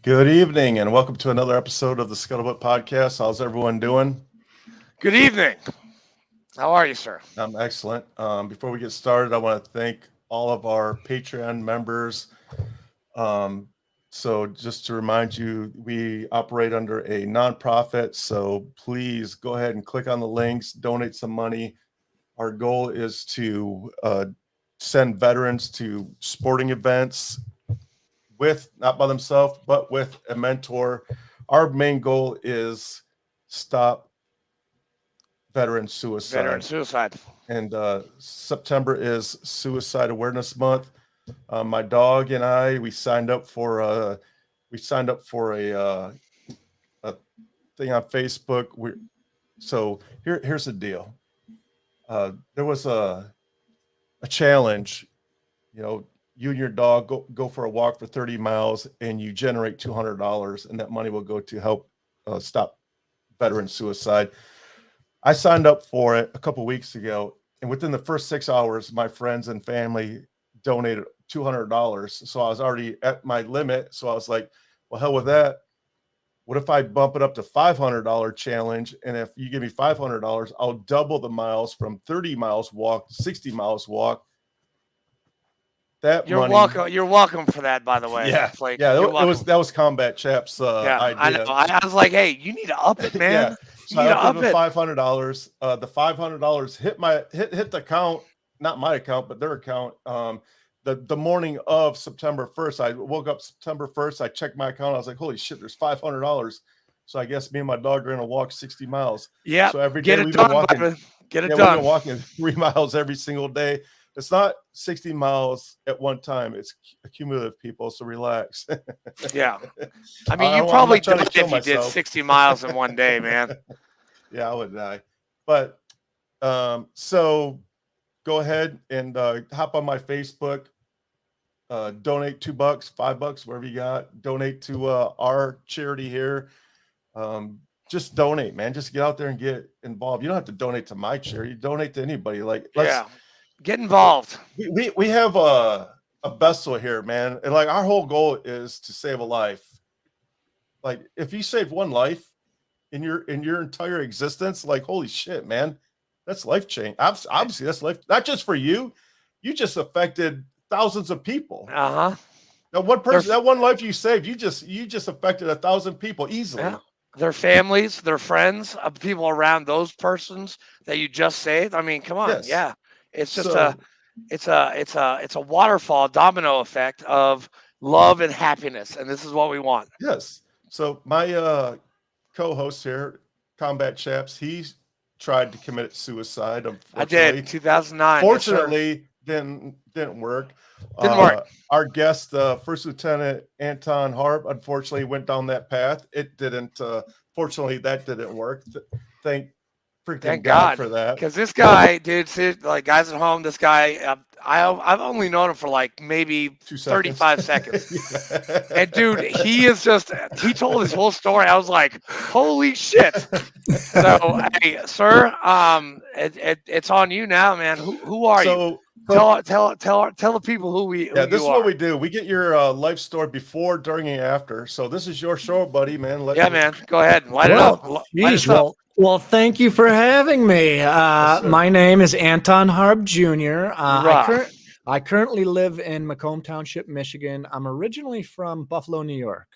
Good evening and welcome to another episode of the Scuttlebutt Podcast. How's everyone doing? Good evening. How are you, sir? I'm excellent. Before we get started, I want to thank all of our Patreon members. So just to remind you, we operate under a nonprofit. So please go ahead and click on the links, donate some money. Our goal is to send veterans to sporting events with, not by themselves, but with a mentor. Our main goal is stop veteran Veteran suicide. suicide. And September is Suicide Awareness Month. My dog and I, we signed up for a thing on Facebook. Here's the deal. There was a challenge. You know, you and your dog go for a walk for 30 miles, and you generate $200, and that money will go to help stop veteran suicide. I signed up for it a couple weeks ago, and within the first 6 hours, my friends and family donated $200. So I was already at my limit. So I was like, well, hell with that. What if I bump it up to $500 challenge? And if you give me $500, I'll double the miles from 30 miles walk to 60 miles walk. That You're money, welcome. You're welcome for that, by the way. yeah, Flake. yeah, You're that was welcome. Combat Chap's Yeah, I know. idea. I was like, hey, you need to up it, man. Yeah, You so need I to upped it up to it. $500. The $500 hit the account, not my account, but their account. The morning of September 1st, I woke up September 1st. I checked my account. I was like, holy shit, there's $500. So I guess me and my dog are gonna walk 60 miles. Yeah, So every get day it we've been done, walking. baby. Get it Yeah, we've done. been walking 3 miles every single day. It's not 60 miles at one time. It's cumulative, people. So relax. Yeah. I mean, you I'm probably not trying to died kill if you did myself. 60 miles in one day, man. Yeah, I would die. But so go ahead and hop on my Facebook. Donate $2, $5, whatever you got. Donate to our charity here. Just donate, man. Just get out there and get involved. You don't have to donate to my charity. Donate to anybody. Like, Yeah. Get involved. we have a vessel here, man, and like our whole goal is to save a life. Like, if you save one life in your entire existence, like, holy shit, man, that's life change. Obviously, that's life, not just for you. You just affected thousands of people. Uh-huh. That one person, that one life you saved, you just affected 1,000 people easily. Yeah. Their families, their friends, people around those persons that you just saved. I mean, come on. Yes. Yeah. It's just So it's a waterfall domino effect of love and happiness, and this is what we want. yes. So my co-host here, Combat Chaps, he's tried to commit suicide. I did Unfortunately, 2009. fortunately, didn't work. Didn't work. Our guest, First Lieutenant Anton Harb, unfortunately went down that path. It didn't. Fortunately, that didn't work. Thank freaking Thank God God, for that. because this guy, dude, like guys at home, this guy, I've only known him for like maybe 2 seconds. 35 seconds. And dude, he told his whole story. I was like, holy shit. So, hey, sir, it's on you now, man. Who are you? Tell the people who this you is are. what we do. We get your life story before, during, and after. So this is your show, buddy, man. Man, go ahead and light it up. Light us up. Well, thank you for having me. My name is Anton Harb Jr. I currently live in Macomb Township, Michigan. I'm originally from Buffalo, New York.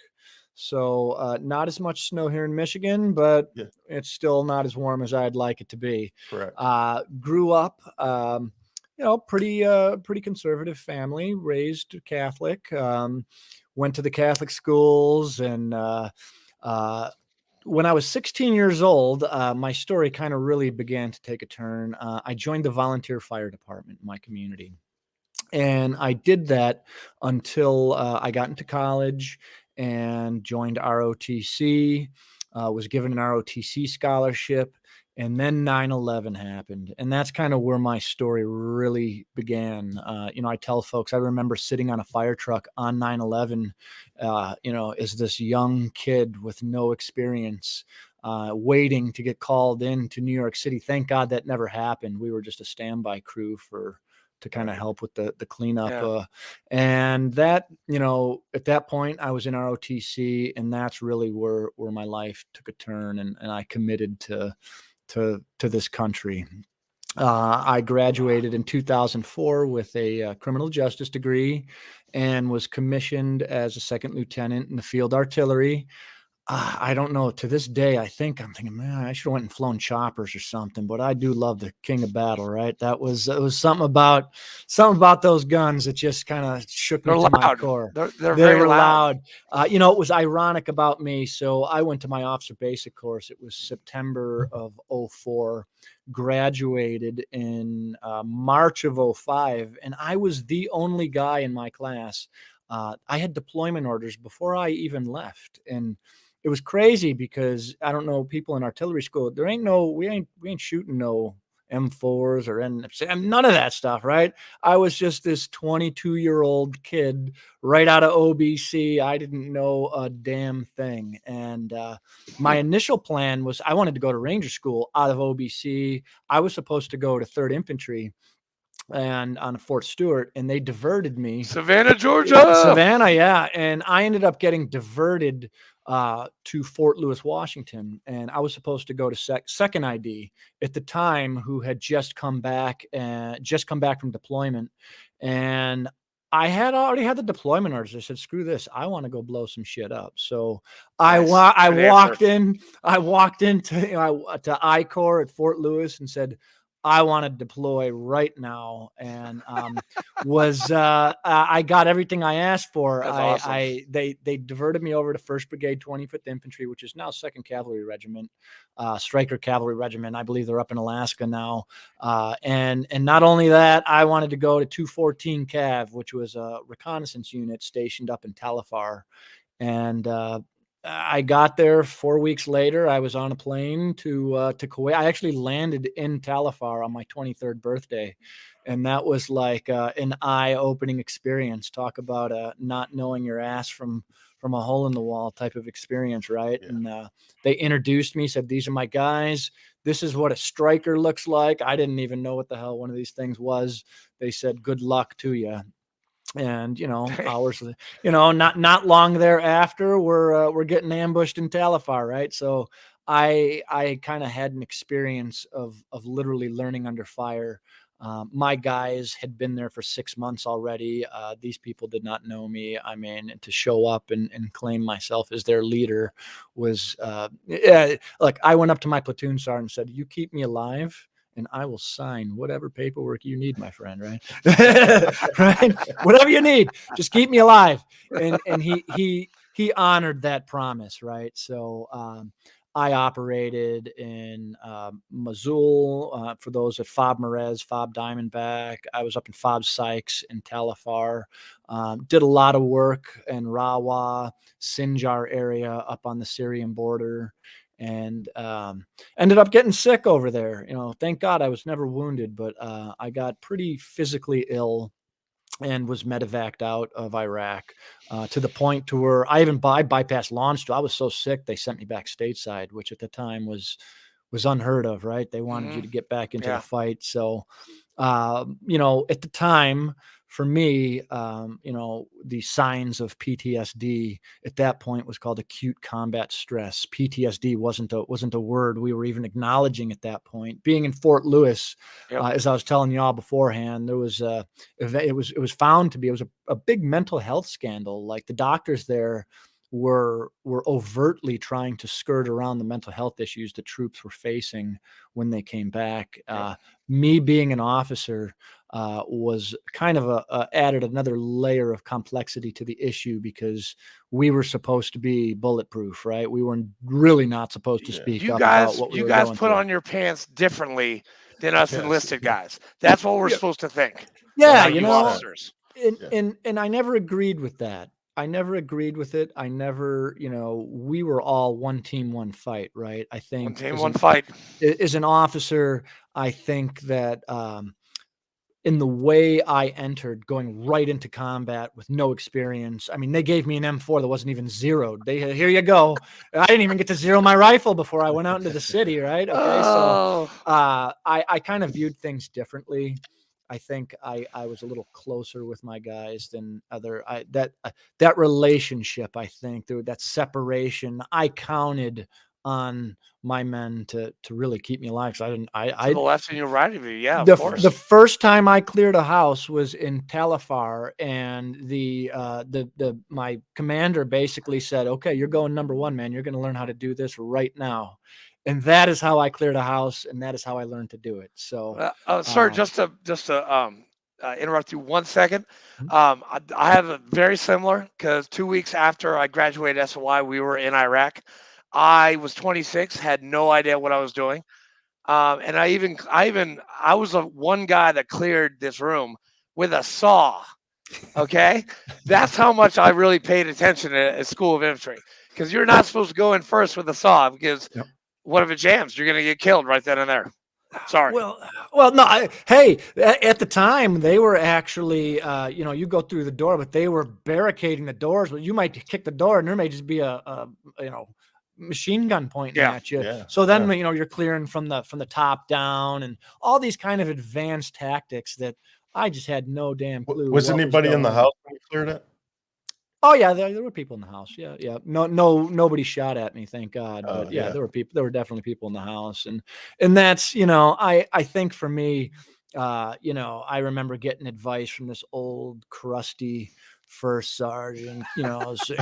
So not as much snow here in Michigan, but it's still not as warm as I'd like it to be. Correct. Grew up, pretty conservative family, raised Catholic, went to the Catholic schools, and when I was 16 years old, my story kind of really began to take a turn. I joined the volunteer fire department in my community. And I did that until I got into college and joined ROTC, was given an ROTC scholarship, and then 9/11 happened. And that's kind of where my story really began. I tell folks, I remember sitting on a fire truck on 9/11, as this young kid with no experience, waiting to get called in to New York City. Thank God that never happened. We were just a standby crew for to kind of help with the cleanup. Yeah. And that, at that point I was in ROTC, and that's really where my life took a turn, and I committed to this country. I graduated in 2004 with a criminal justice degree and was commissioned as a second lieutenant in the field artillery. I don't know. To this day, I'm thinking, man, I should have went and flown choppers or something. But I do love the King of Battle, right? It was something about those guns that just kind of shook me to my core. They're They very were loud. it was ironic about me. So I went to my officer basic course. It was September of 04. Graduated in March of 05, and I was the only guy in my class. I had deployment orders before I even left, and it was crazy because I don't know, people in artillery school, we ain't shooting no M4s or none of that stuff, right? I was just this 22-year-old kid right out of OBC. I didn't know a damn thing. And my initial plan was I wanted to go to Ranger School out of OBC. I was supposed to go to 3rd Infantry and on Fort Stewart, and they diverted me. Savannah, Georgia. Yeah. And I ended up getting diverted to Fort Lewis, Washington. And I was supposed to go to second ID at the time, who had just come back from deployment. And I had already had the deployment orders. I said, screw this. I want to go blow some shit up. So I walked into to I Corps at Fort Lewis and said, I want to deploy right now. And I got everything I asked for. That's awesome. They diverted me over to 1st Brigade 25th Infantry, which is now 2nd Cavalry Regiment, Stryker Cavalry Regiment. I believe they're up in Alaska now. And not only that, I wanted to go to 214 Cav, which was a reconnaissance unit stationed up in Talifar. And I got there 4 weeks later. I was on a plane to Kuwait. I actually landed in Talifar on my 23rd birthday. And that was like an eye-opening experience. Talk about not knowing your ass from a hole in the wall type of experience, right? Yeah. And they introduced me, said, these are my guys. This is what a striker looks like. I didn't even know what the hell one of these things was. They said, good luck to you. And hours, not long thereafter, we're getting ambushed in Talifar, right? So I kind of had an experience of literally learning under fire. My guys had been there for 6 months already. These people did not know me. I mean, to show up and claim myself as their leader was, look, I went up to my platoon sergeant and said, you keep me alive, and I will sign whatever paperwork you need, my friend, right? Right? Whatever you need, just keep me alive. And he honored that promise, right? So I operated in Mosul for those at FOB Merez, FOB Diamondback. I was up in FOB Sykes in Talifar. Did a lot of work in Rawa, Sinjar area up on the Syrian border. And ended up getting sick over there. Thank God I was never wounded, but I got pretty physically ill and was medevaced out of Iraq to the point to where I bypassed launch. I was so sick they sent me back stateside, which at the time was unheard of, right? They wanted you to get back into the fight. So, at the time, for me, the signs of PTSD at that point was called acute combat stress. PTSD wasn't a word we were even acknowledging at that point. Being in Fort Lewis, as I was telling y'all beforehand, there was it was found to be a big mental health scandal. Like the doctors there were overtly trying to skirt around the mental health issues the troops were facing when they came back. Me being an officer was kind of added another layer of complexity to the issue because we were supposed to be bulletproof, right? We were really not supposed to speak up about what we were going through. You guys put on your pants differently than us enlisted guys. That's what we're supposed to think. Yeah, officers. And I never agreed with that. I never agreed with it. I never, we were all one team, one fight, right? I think one team, one fight. As an officer, I think that in the way I entered, going right into combat with no experience. I mean, they gave me an M4 that wasn't even zeroed. Here you go. I didn't even get to zero my rifle before I went out into the city, right? Okay, so I kind of viewed things differently. I think I was a little closer with my guys than that relationship. I think that separation, I counted on my men to really keep me alive. So I didn't, To the left and your right of you. Yeah, of the course. first time I cleared a house was in Talifar, and my commander basically said, "Okay, you're going number one, man. You're going to learn how to do this right now," and that is how I cleared a house, and that is how I learned to do it. So, Sir, um, just to interrupt you 1 second. Mhm. I have a very similar, because 2 weeks after I graduated SOY, we were in Iraq. I was 26, had no idea what I was doing. And I was the one guy that cleared this room with a saw. Okay, that's how much I really paid attention at School of Infantry, because you're not supposed to go in first with a saw, because Yep. what if it jams? You're gonna get killed right then and there. Sorry. well, no. Hey, at the time they were actually, you go through the door, but they were barricading the doors. But you might kick the door, and there may just be a machine gun pointing Yeah. at you. Yeah, So then, yeah. you're clearing from the top down, and all these kind of advanced tactics that I just had no damn clue Was what anybody in the going on. house when you cleared it? Oh yeah, there were people in the house. Yeah, yeah. Nobody shot at me, thank God. But yeah, Yeah. there were people. There were definitely people in the house, and that's, I think for me, I remember getting advice from this old crusty first sergeant, saying,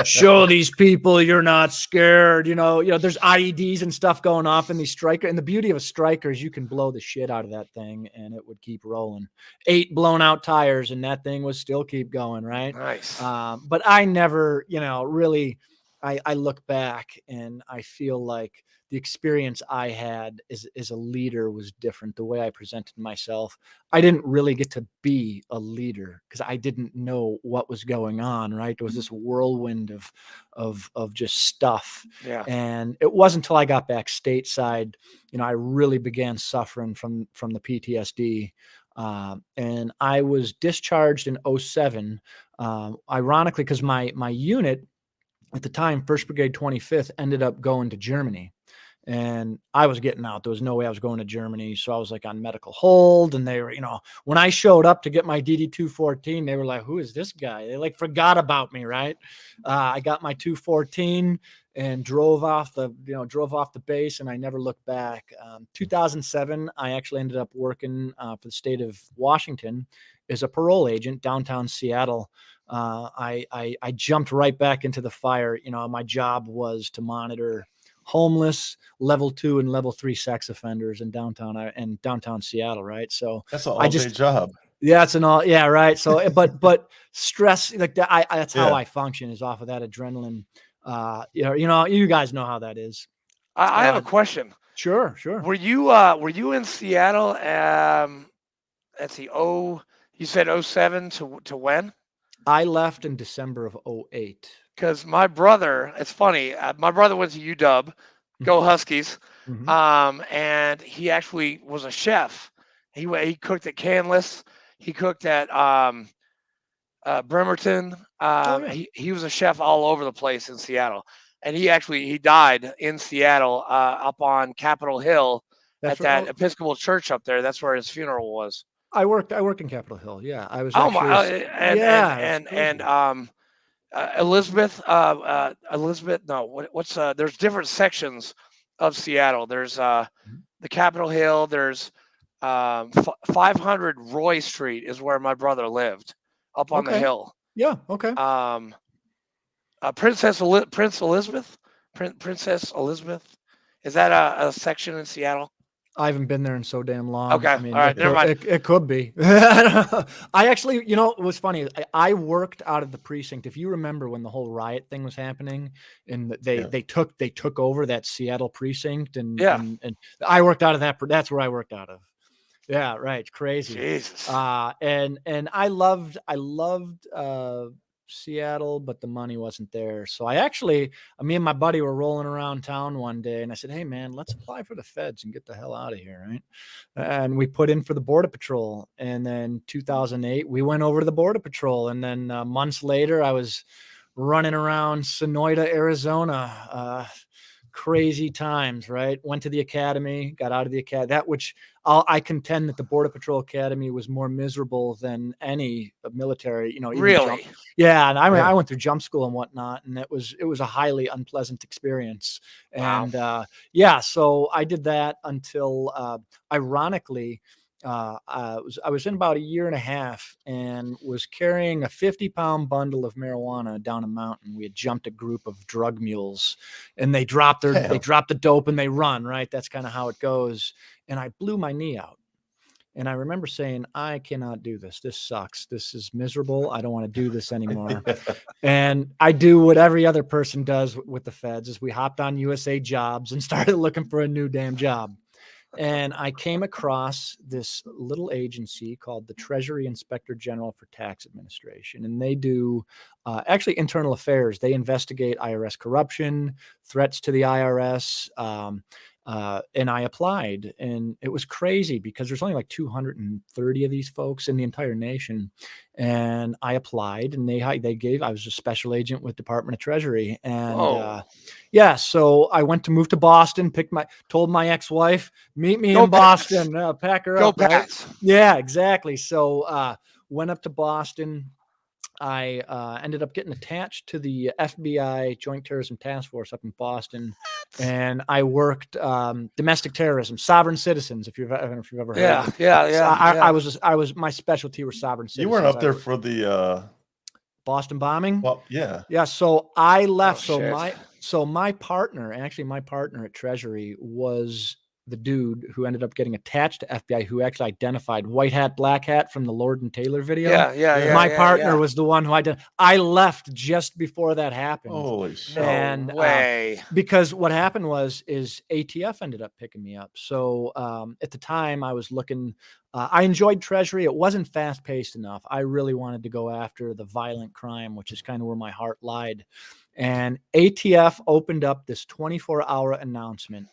show these people you're not scared. There's IEDs and stuff going off in these striker. And the beauty of a striker is you can blow the shit out of that thing and it would keep rolling. 8 blown out tires and that thing would still keep going, right? Nice. But I never, really, I look back and I feel like the experience I had as a leader was different. The way I presented myself, I didn't really get to be a leader because I didn't know what was going on. Right, there was this whirlwind of just stuff, Yeah. and it wasn't until I got back stateside, I really began suffering from the PTSD. And I was discharged in 07. Ironically, because my unit at the time, 1st Brigade 25th, ended up going to Germany. And I was getting out. There was no way I was going to Germany. So I was like on medical hold. And they were, when I showed up to get my DD 214, they were like, who is this guy? They like forgot about me, right? I got my 214 and drove off the base, and I never looked back. 2007, I actually ended up working for the state of Washington as a parole agent downtown Seattle. I jumped right back into the fire. My job was to monitor homeless, level 2 and level 3 sex offenders in downtown Seattle, right? So That's an all-day job. yeah, it's an all, yeah, right. So, but stress like that, that's how Yeah. I function, is off of that adrenaline. You guys know how that is. I have a question. Sure. Were you in Seattle? Let's see. You said 07 to when? I left in December of 08. Because my brother, it's funny. My brother went to UW, go Huskies. Mhm. And he actually was a chef. He cooked at Canlis. He cooked at Bremerton. Yeah. He was a chef all over the place in Seattle, and he died in Seattle, up on Capitol Hill That's at right. that Episcopal church up there. That's where his funeral was. I worked in Capitol Hill. Yeah, I was Oh my! actually. Yeah, it's crazy. Elizabeth. No, what's there's different sections of Seattle. There's the Capitol Hill. There's 500 Roy Street is where my brother lived, up on the Okay. hill. Yeah. Okay. Princess Elizabeth. Princess Elizabeth. Is that a section in Seattle? I haven't been there in so damn long. Okay. I mean, All right. Never mind. it could be. I actually, it was funny. I worked out of the precinct. If you remember when the whole riot thing was happening, and they took over that Seattle precinct, and Yeah. and I worked out of that. That's where I worked out of. Yeah, right. Crazy. Jesus. And I loved Seattle, but the money wasn't there. So me and my buddy were rolling around town one day, and I said, "Hey man, let's apply for the feds and get the hell out of here." Right. And we put in for the Border Patrol. And then 2008, we went over to the Border Patrol. And then months later, I was running around Sonoyta, Arizona, crazy times, right? Went to the academy, got out of the academy. That which I contend that the Border Patrol Academy was more miserable than any military, even jump. Really? Yeah, and I mean, Yeah. I went through jump school and whatnot, and it was a highly unpleasant experience. Wow. And yeah, so I did that until, ironically, I was in about a year and a half and was carrying a 50-pound bundle of marijuana down a mountain. We had jumped a group of drug mules, and they drop the dope and they run. Right, that's kind of how it goes. And I blew my knee out. And I remember saying, I cannot do this. This sucks. This is miserable. I don't want to do this anymore. And I do what every other person does with the feds is we hopped on USA Jobs and started looking for a new damn job. And I came across this little agency called the Treasury Inspector General for Tax Administration. And they do actually internal affairs. They investigate IRS corruption, threats to the IRS. And I applied, and it was crazy because there's only like 230 of these folks in the entire nation. And I applied, and I was a special agent with Department of Treasury. And yeah, so I went to move to Boston, told my ex-wife, meet me in Boston, pack her up. Right? Yeah, exactly. So went up to Boston. I ended up getting attached to the FBI Joint Terrorism Task Force up in Boston, and I worked domestic terrorism, sovereign citizens. If you've ever heard of it. So I was my specialty was sovereign citizens. You weren't up there for the Boston bombing? Well, yeah. Yeah. So I left. My partner at Treasury was the dude who ended up getting attached to FBI, who actually identified White Hat, Black Hat from the Lord and Taylor video. My partner was the one who identified. I left just before that happened. Holy shit. No way. Because what happened is ATF ended up picking me up. So at the time I was looking, I enjoyed Treasury. It wasn't fast paced enough. I really wanted to go after the violent crime, which is kind of where my heart lied. And ATF opened up this 24-hour announcement.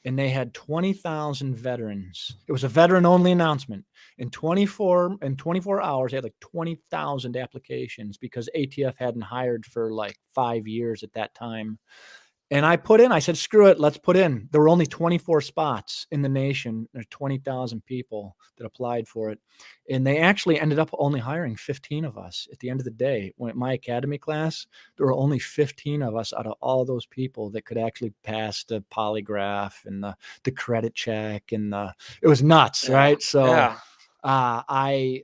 And they had 20,000 veterans. It was a veteran-only announcement. In 24 hours, they had like 20,000 applications because ATF hadn't hired for like 5 years at that time. And I said, screw it, let's put in. There were only 24 spots in the nation. There's 20,000 people that applied for it. And they actually ended up only hiring 15 of us at the end of the day. When my academy class, there were only 15 of us out of all those people that could actually pass the polygraph and the credit check. And it was nuts, right? So I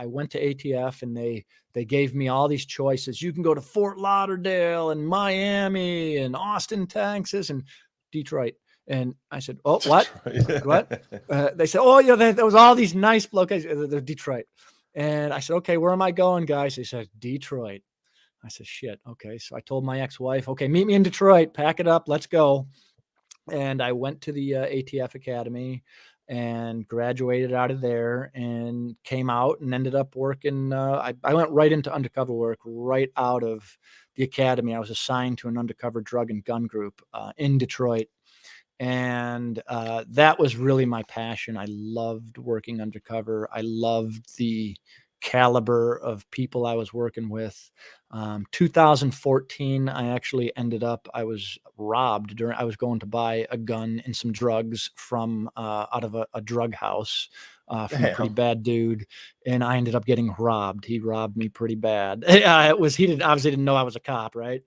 went to ATF, and they gave me all these choices. You can go to Fort Lauderdale and Miami and Austin, Texas, and Detroit. And I said, oh, what? What? They said, oh, yeah, there was all these nice locations. Detroit. And I said, okay, where am I going, guys? They said, Detroit. I said, shit. Okay. So I told my ex-wife, okay, meet me in Detroit, pack it up, let's go. And I went to the ATF Academy and graduated out of there and came out and ended up working. I went right into undercover work right out of the academy. I was assigned to an undercover drug and gun group in Detroit. And that was really my passion. I loved working undercover. I loved the caliber of people I was working with. 2014, I was robbed I was going to buy a gun and some drugs from out of a drug house from a pretty bad dude, and I ended up getting robbed. He robbed me pretty bad. He obviously didn't know I was a cop, right?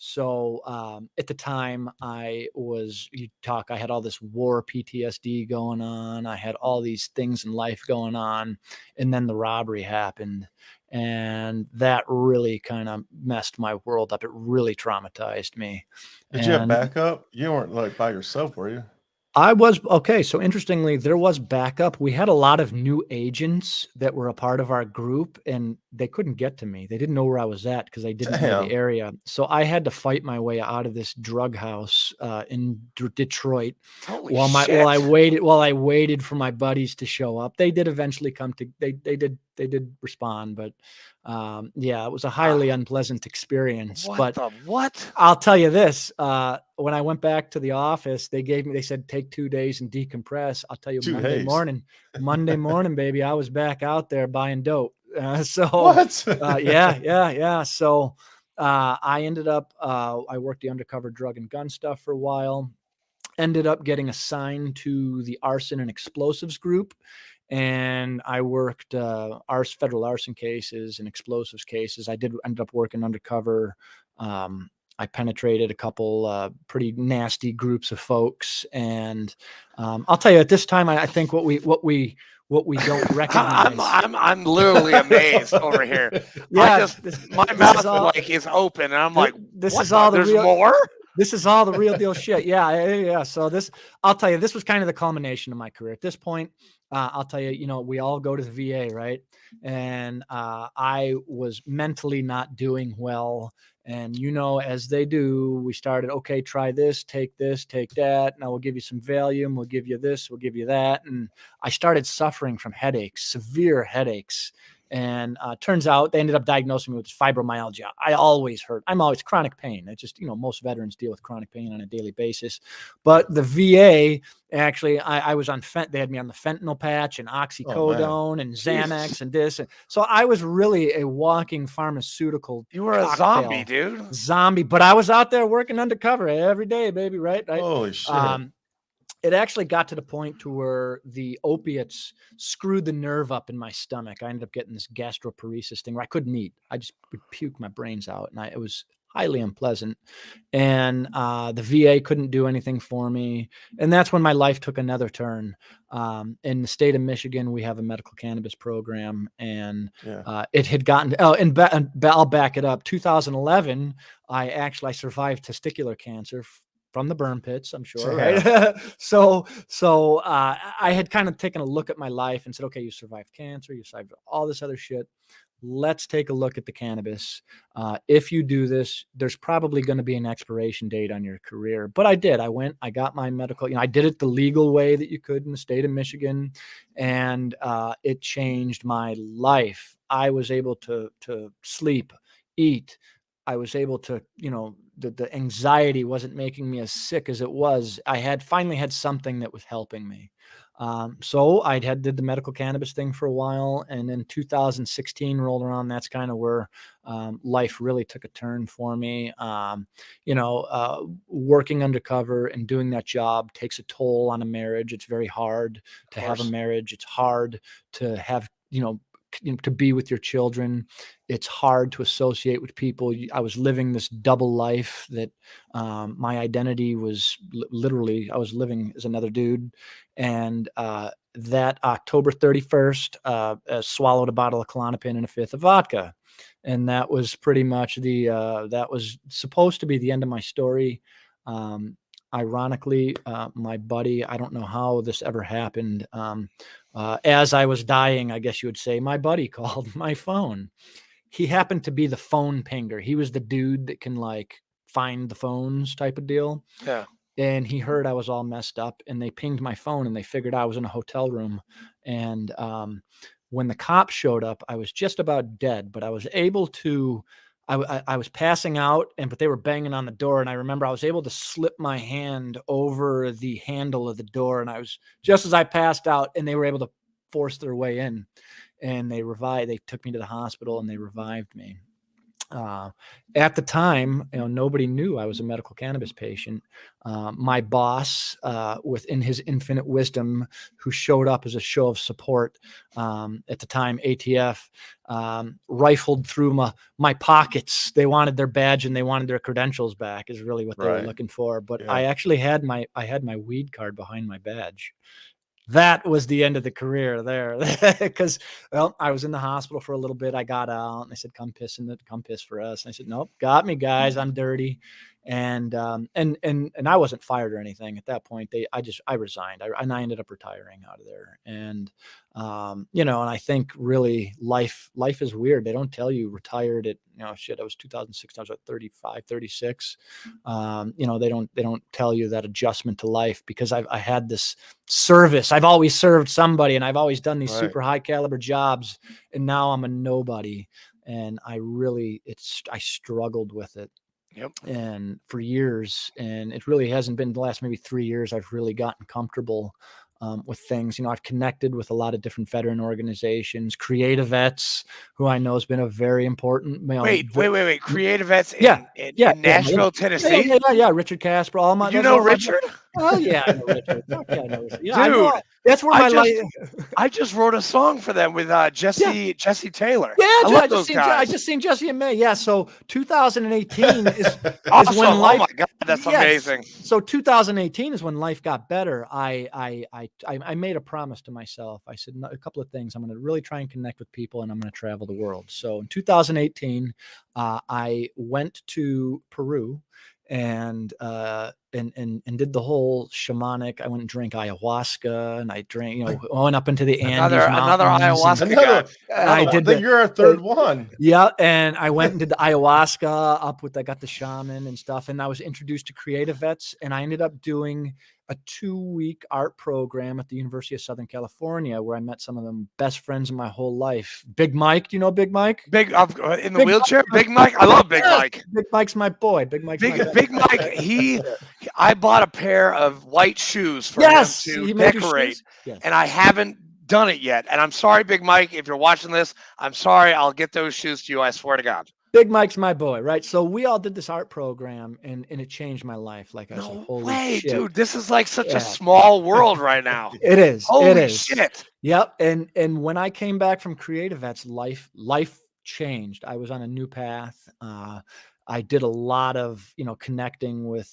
So at the time I had all this war PTSD going on. I had all these things in life going on. And then the robbery happened. And that really kind of messed my world up. It really traumatized me. Did you have backup? You weren't like by yourself, were you? I was. Okay. So interestingly, there was backup. We had a lot of new agents that were a part of our group, and they couldn't get to me. They didn't know where I was at because I didn't know the area. So I had to fight my way out of this drug house in Detroit while I waited for my buddies to show up. They did eventually come to, they did respond, but yeah, it was a highly unpleasant experience. What? I'll tell you this, when I went back to the office, they said, take 2 days and decompress. I'll tell you, Monday morning, baby, I was back out there buying dope. Yeah. So I ended up, I worked the undercover drug and gun stuff for a while, ended up getting assigned to the arson and explosives group. And I worked federal arson cases and explosives cases. I ended up working undercover. I penetrated a couple pretty nasty groups of folks. And I'll tell you, at this time, I think what we don't recognize. I'm literally amazed over here. Yeah, my mouth is open, and I'm like, this what is all the there's real. more. This is all the real deal shit. Yeah. So I'll tell you, this was kind of the culmination of my career. At this point, I'll tell you, we all go to the VA, right? And I was mentally not doing well. And, as they do, we started, okay, try this, take that. Now we'll give you some Valium. We'll give you this, we'll give you that. And I started suffering from headaches, severe headaches. And turns out they ended up diagnosing me with fibromyalgia. I'm always chronic pain. It's just, most veterans deal with chronic pain on a daily basis. But the VA, actually, I was on they had me on the fentanyl patch and oxycodone and Xanax and this. And so I was really a walking pharmaceutical. You were a zombie, dude. Zombie. But I was out there working undercover every day, baby. Right? Holy shit. It actually got to the point to where the opiates screwed the nerve up in my stomach. I ended up getting this gastroparesis thing where I couldn't eat. I just would puke my brains out, and it was highly unpleasant. And the VA couldn't do anything for me. And that's when my life took another turn. In the state of Michigan, we have a medical cannabis program, and it had gotten, I'll back it up. 2011, I survived testicular cancer from the burn pits, I'm sure, right? So I had kind of taken a look at my life and said, okay, you survived cancer, you survived all this other shit. Let's take a look at the cannabis. If you do this, there's probably going to be an expiration date on your career. But I did. I got my medical, I did it the legal way that you could in the state of Michigan. And it changed my life. I was able to sleep, eat. I was able to, the anxiety wasn't making me as sick as it was. I had finally had something that was helping me. So I did the medical cannabis thing for a while, and then 2016 rolled around. That's kind of where life really took a turn for me. Working undercover and doing that job takes a toll on a marriage. It's very hard to have a marriage. It's hard to have, to be with your children. It's hard to associate with people. I was living this double life that my identity was literally, I was living as another dude. And that October 31st, swallowed a bottle of Klonopin and a fifth of vodka. And that was pretty much that was supposed to be the end of my story. Ironically, my buddy, I don't know how this ever happened. As I was dying, I guess you would say, my buddy called my phone. He happened to be the phone pinger. He was the dude that can find the phones type of deal. Yeah. And he heard I was all messed up, and they pinged my phone, and they figured I was in a hotel room. And when the cops showed up, I was just about dead, but I was able to, I was passing out, but they were banging on the door. And I remember I was able to slip my hand over the handle of the door. And I was just as I passed out, and they were able to force their way in, and they took me to the hospital, and they revived me. At the time, nobody knew I was a medical cannabis patient. My boss, within his infinite wisdom, who showed up as a show of support, at the time, ATF, rifled through my pockets. They wanted their badge and they wanted their credentials back, is really what they were looking for. But I actually had my weed card behind my badge. That was the end of the career there, because, I was in the hospital for a little bit. I got out, and they said, come piss for us. And I said, nope, got me, guys. I'm dirty. And I wasn't fired or anything at that point. I resigned, and I ended up retiring out of there. And, and I think really life is weird. They don't tell you retired at, I was 2006. I was at 35, 36. They don't tell you that adjustment to life, because I had this service. I've always served somebody, and I've always done these super high caliber jobs, and now I'm a nobody. And I struggled with it. Yep. And for years, and it really hasn't been the last maybe 3 years, I've really gotten comfortable with things. I've connected with a lot of different veteran organizations, Creative Vets, who I know has been a very important. Wait. Creative Vets Yeah, in Nashville, Tennessee. Yeah. Richard Casper, all my. You know Richard? Oh yeah, I know Richard. Fuck yeah, I know Richard. Yeah, Dude, I know. That's where my life. I just wrote a song for them with Jesse Taylor. Yeah, I love just those guys. I just seen Jesse and May. Yeah, so 2018 is awesome. when life. Oh my God, that's amazing. So 2018 is when life got better. I made a promise to myself. I said a couple of things. I'm going to really try and connect with people, and I'm going to travel the world. So in 2018, I went to Peru and did the whole shamanic. I went and drank ayahuasca, and I drank, went up into the Andes another ayahuasca guy. You're our third one. Yeah, and I went and did the ayahuasca up with. I got the shaman and stuff, and I was introduced to Creative Vets, and I ended up doing a 2-week art program at the University of Southern California, where I met some of the best friends in my whole life. Big Mike, do you know Big Mike? In the wheelchair. Big Mike, I love Big Mike. Big Mike's my boy. Big Mike. I bought a pair of white shoes for him to decorate, and I haven't done it yet. And I'm sorry, Big Mike, if you're watching this, I'm sorry. I'll get those shoes to you. I swear to God. Big Mike's my boy, right? So we all did this art program, and it changed my life. Like I said, holy shit, dude, this is like such a small world right now. It is. Holy shit. Yep. And when I came back from Creative Vets, life changed. I was on a new path. I did a lot of connecting with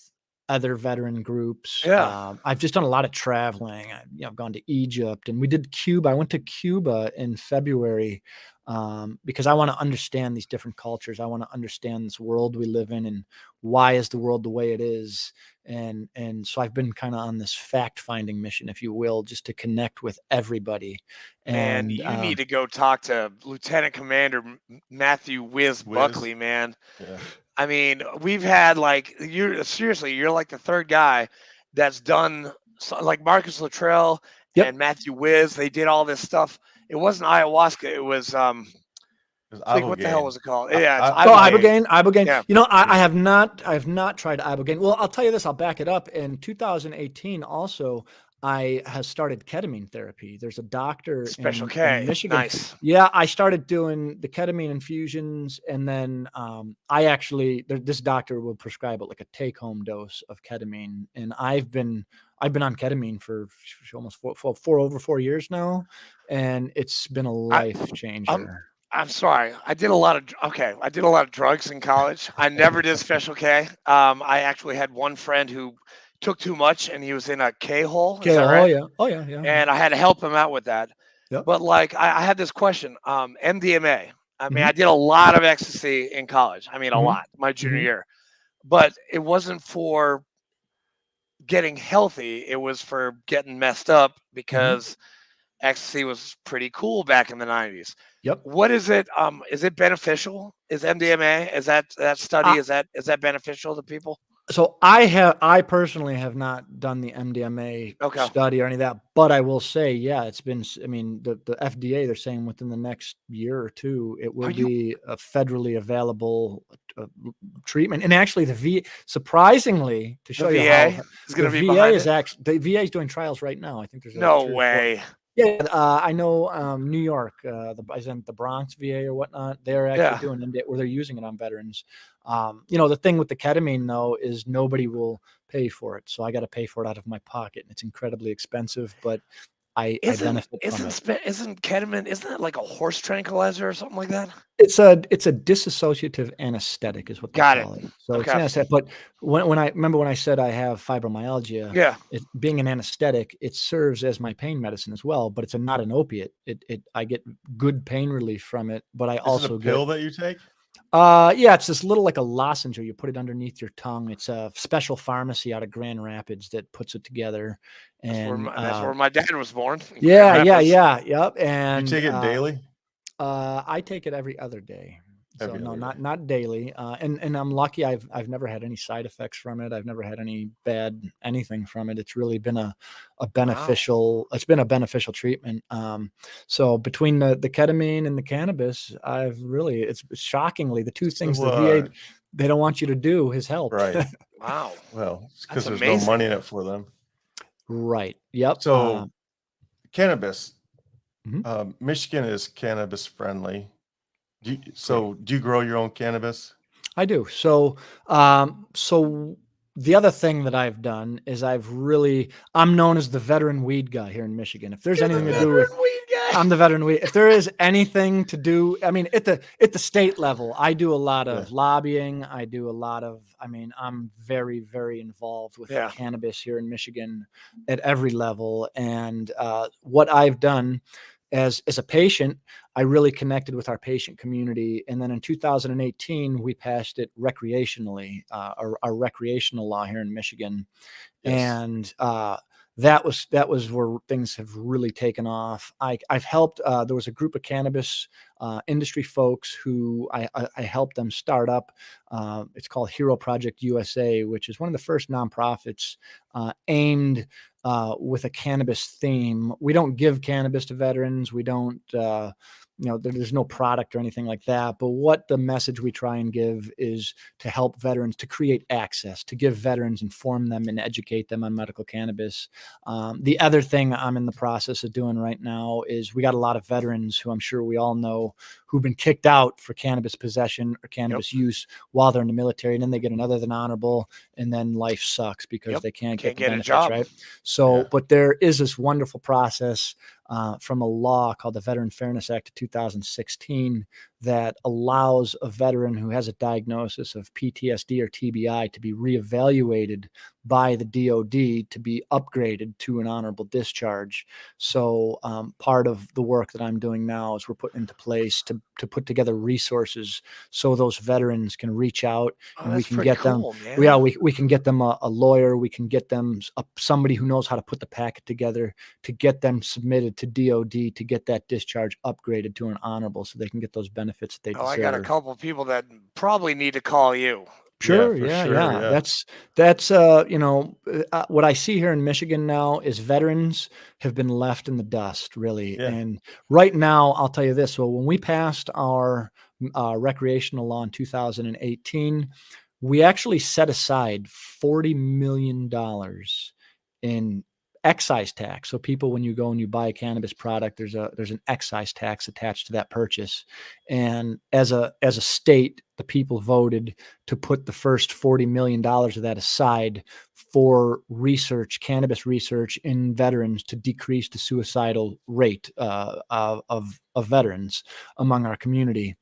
other veteran groups. I've just done a lot of traveling. I've gone to Egypt, and we did Cuba. I went to Cuba in February because I want to understand these different cultures. I want to understand this world we live in, and why is the world the way it is. And so I've been kind of on this fact-finding mission, if you will, just to connect with everybody. And you need to go talk to Lieutenant Commander Matthew Wiz Buckley, man. Yeah. I mean, we've had you're like the third guy that's done like Marcus Luttrell and Matthew Wiz. They did all this stuff. It wasn't ayahuasca. It was what the hell was it called? Yeah, it's ibogaine. Yeah. I have not tried ibogaine. Well, I'll tell you this. I'll back it up. In 2018, also, I has started ketamine therapy. There's a doctor in Michigan. Nice. Yeah, I started doing the ketamine infusions, and then this doctor will prescribe it like a take-home dose of ketamine, and I've been on ketamine for almost over 4 years now, and it's been a life changer. I'm sorry. I did a lot of drugs in college. I never did Special K. I actually had one friend who took too much, and he was in a K-hole. Right? Yeah. And I had to help him out with that. Yep. But I had this question. MDMA. I mean, I did a lot of ecstasy in college. I mean, a lot, my junior year. But it wasn't for getting healthy. It was for getting messed up, because ecstasy was pretty cool back in the 90s. Yep. What is it? Is it beneficial? Is MDMA? Is that study? Is that beneficial to people? So I personally have not done the MDMA study or any of that, but I will say, it's been, the FDA, they're saying within the next year or two, it will be a federally available treatment. And actually surprisingly, to show you how is going to be VA behind is actually, the VA is doing trials right now. I think there's no way. Yeah, I know New York, the Bronx VA or whatnot. They're actually doing it where they're using it on veterans. The thing with the ketamine though is nobody will pay for it, so I got to pay for it out of my pocket, and it's incredibly expensive. But I benefit from it. Isn't ketamine? Isn't that like a horse tranquilizer or something like that? It's a dissociative anesthetic, is what they call it. So it's an anesthetic. But when I said I have fibromyalgia, being an anesthetic, it serves as my pain medicine as well. But it's not an opiate. I get good pain relief from it. But I also get a pill that you take. It's this little like a lozenge. You put it underneath your tongue. It's a special pharmacy out of Grand Rapids that puts it together. And that's where my dad was born. Yep. And you take it daily? I take it every other day. So not daily. And I'm lucky. I've never had any side effects from it. I've never had any bad anything from it. It's really been a beneficial. Wow. It's been a beneficial treatment. So between the ketamine and the cannabis, it's shockingly the two things the VA they don't want you to do has helped. Right. Wow. Well, it's because there's no money in it for them. Right. Yep. So cannabis. Mhm. Michigan is cannabis friendly. So do you grow your own cannabis? I do. So the other thing that I've done is I'm known as the veteran weed guy here in Michigan. If there's anything to do with, I'm the veteran weed. If there is anything to do, I mean, at the state level, I do a lot of lobbying. I do a lot of, I'm very, very involved with cannabis here in Michigan at every level. And what I've done as a patient, I really connected with our patient community. And then in 2018, we passed it recreationally, our recreational law here in Michigan. And that was where things have really taken off. I've helped. There was a group of cannabis industry folks who I helped them start up. It's called Hero Project USA, which is one of the first nonprofits aimed with a cannabis theme. We don't give cannabis to veterans. We don't. There's no product or anything like that. But what the message we try and give is to help veterans, to create access, to give veterans, inform them and educate them on medical cannabis. The other thing I'm in the process of doing right now is we got a lot of veterans who I'm sure we all know who've been kicked out for cannabis possession or cannabis use while they're in the military. And then they get another than honorable, and then life sucks because they can't get the benefits, right? So, but there is this wonderful process from a law called the Veteran Fairness Act of 2016 that allows a veteran who has a diagnosis of PTSD or TBI to be reevaluated by the DOD to be upgraded to an honorable discharge. So part of the work that I'm doing now is we're putting into place to put together resources so those veterans can reach out and we can get them. We can get them a lawyer. We can get them somebody who knows how to put the packet together to get them submitted to DOD to get that discharge upgraded to an honorable so they can get those benefits that they deserve. I got a couple of people that probably need to call you. Sure. Yeah. That's what I see here in Michigan now is veterans have been left in the dust, really. Yeah. And right now, I'll tell you this. So when we passed our recreational law in 2018, we actually set aside $40 million in excise tax. So people, when you go and you buy a cannabis product, there's an excise tax attached to that purchase. And as a state, the people voted to put the first $40 million of that aside for research, cannabis research in veterans to decrease the suicidal rate of veterans among our community.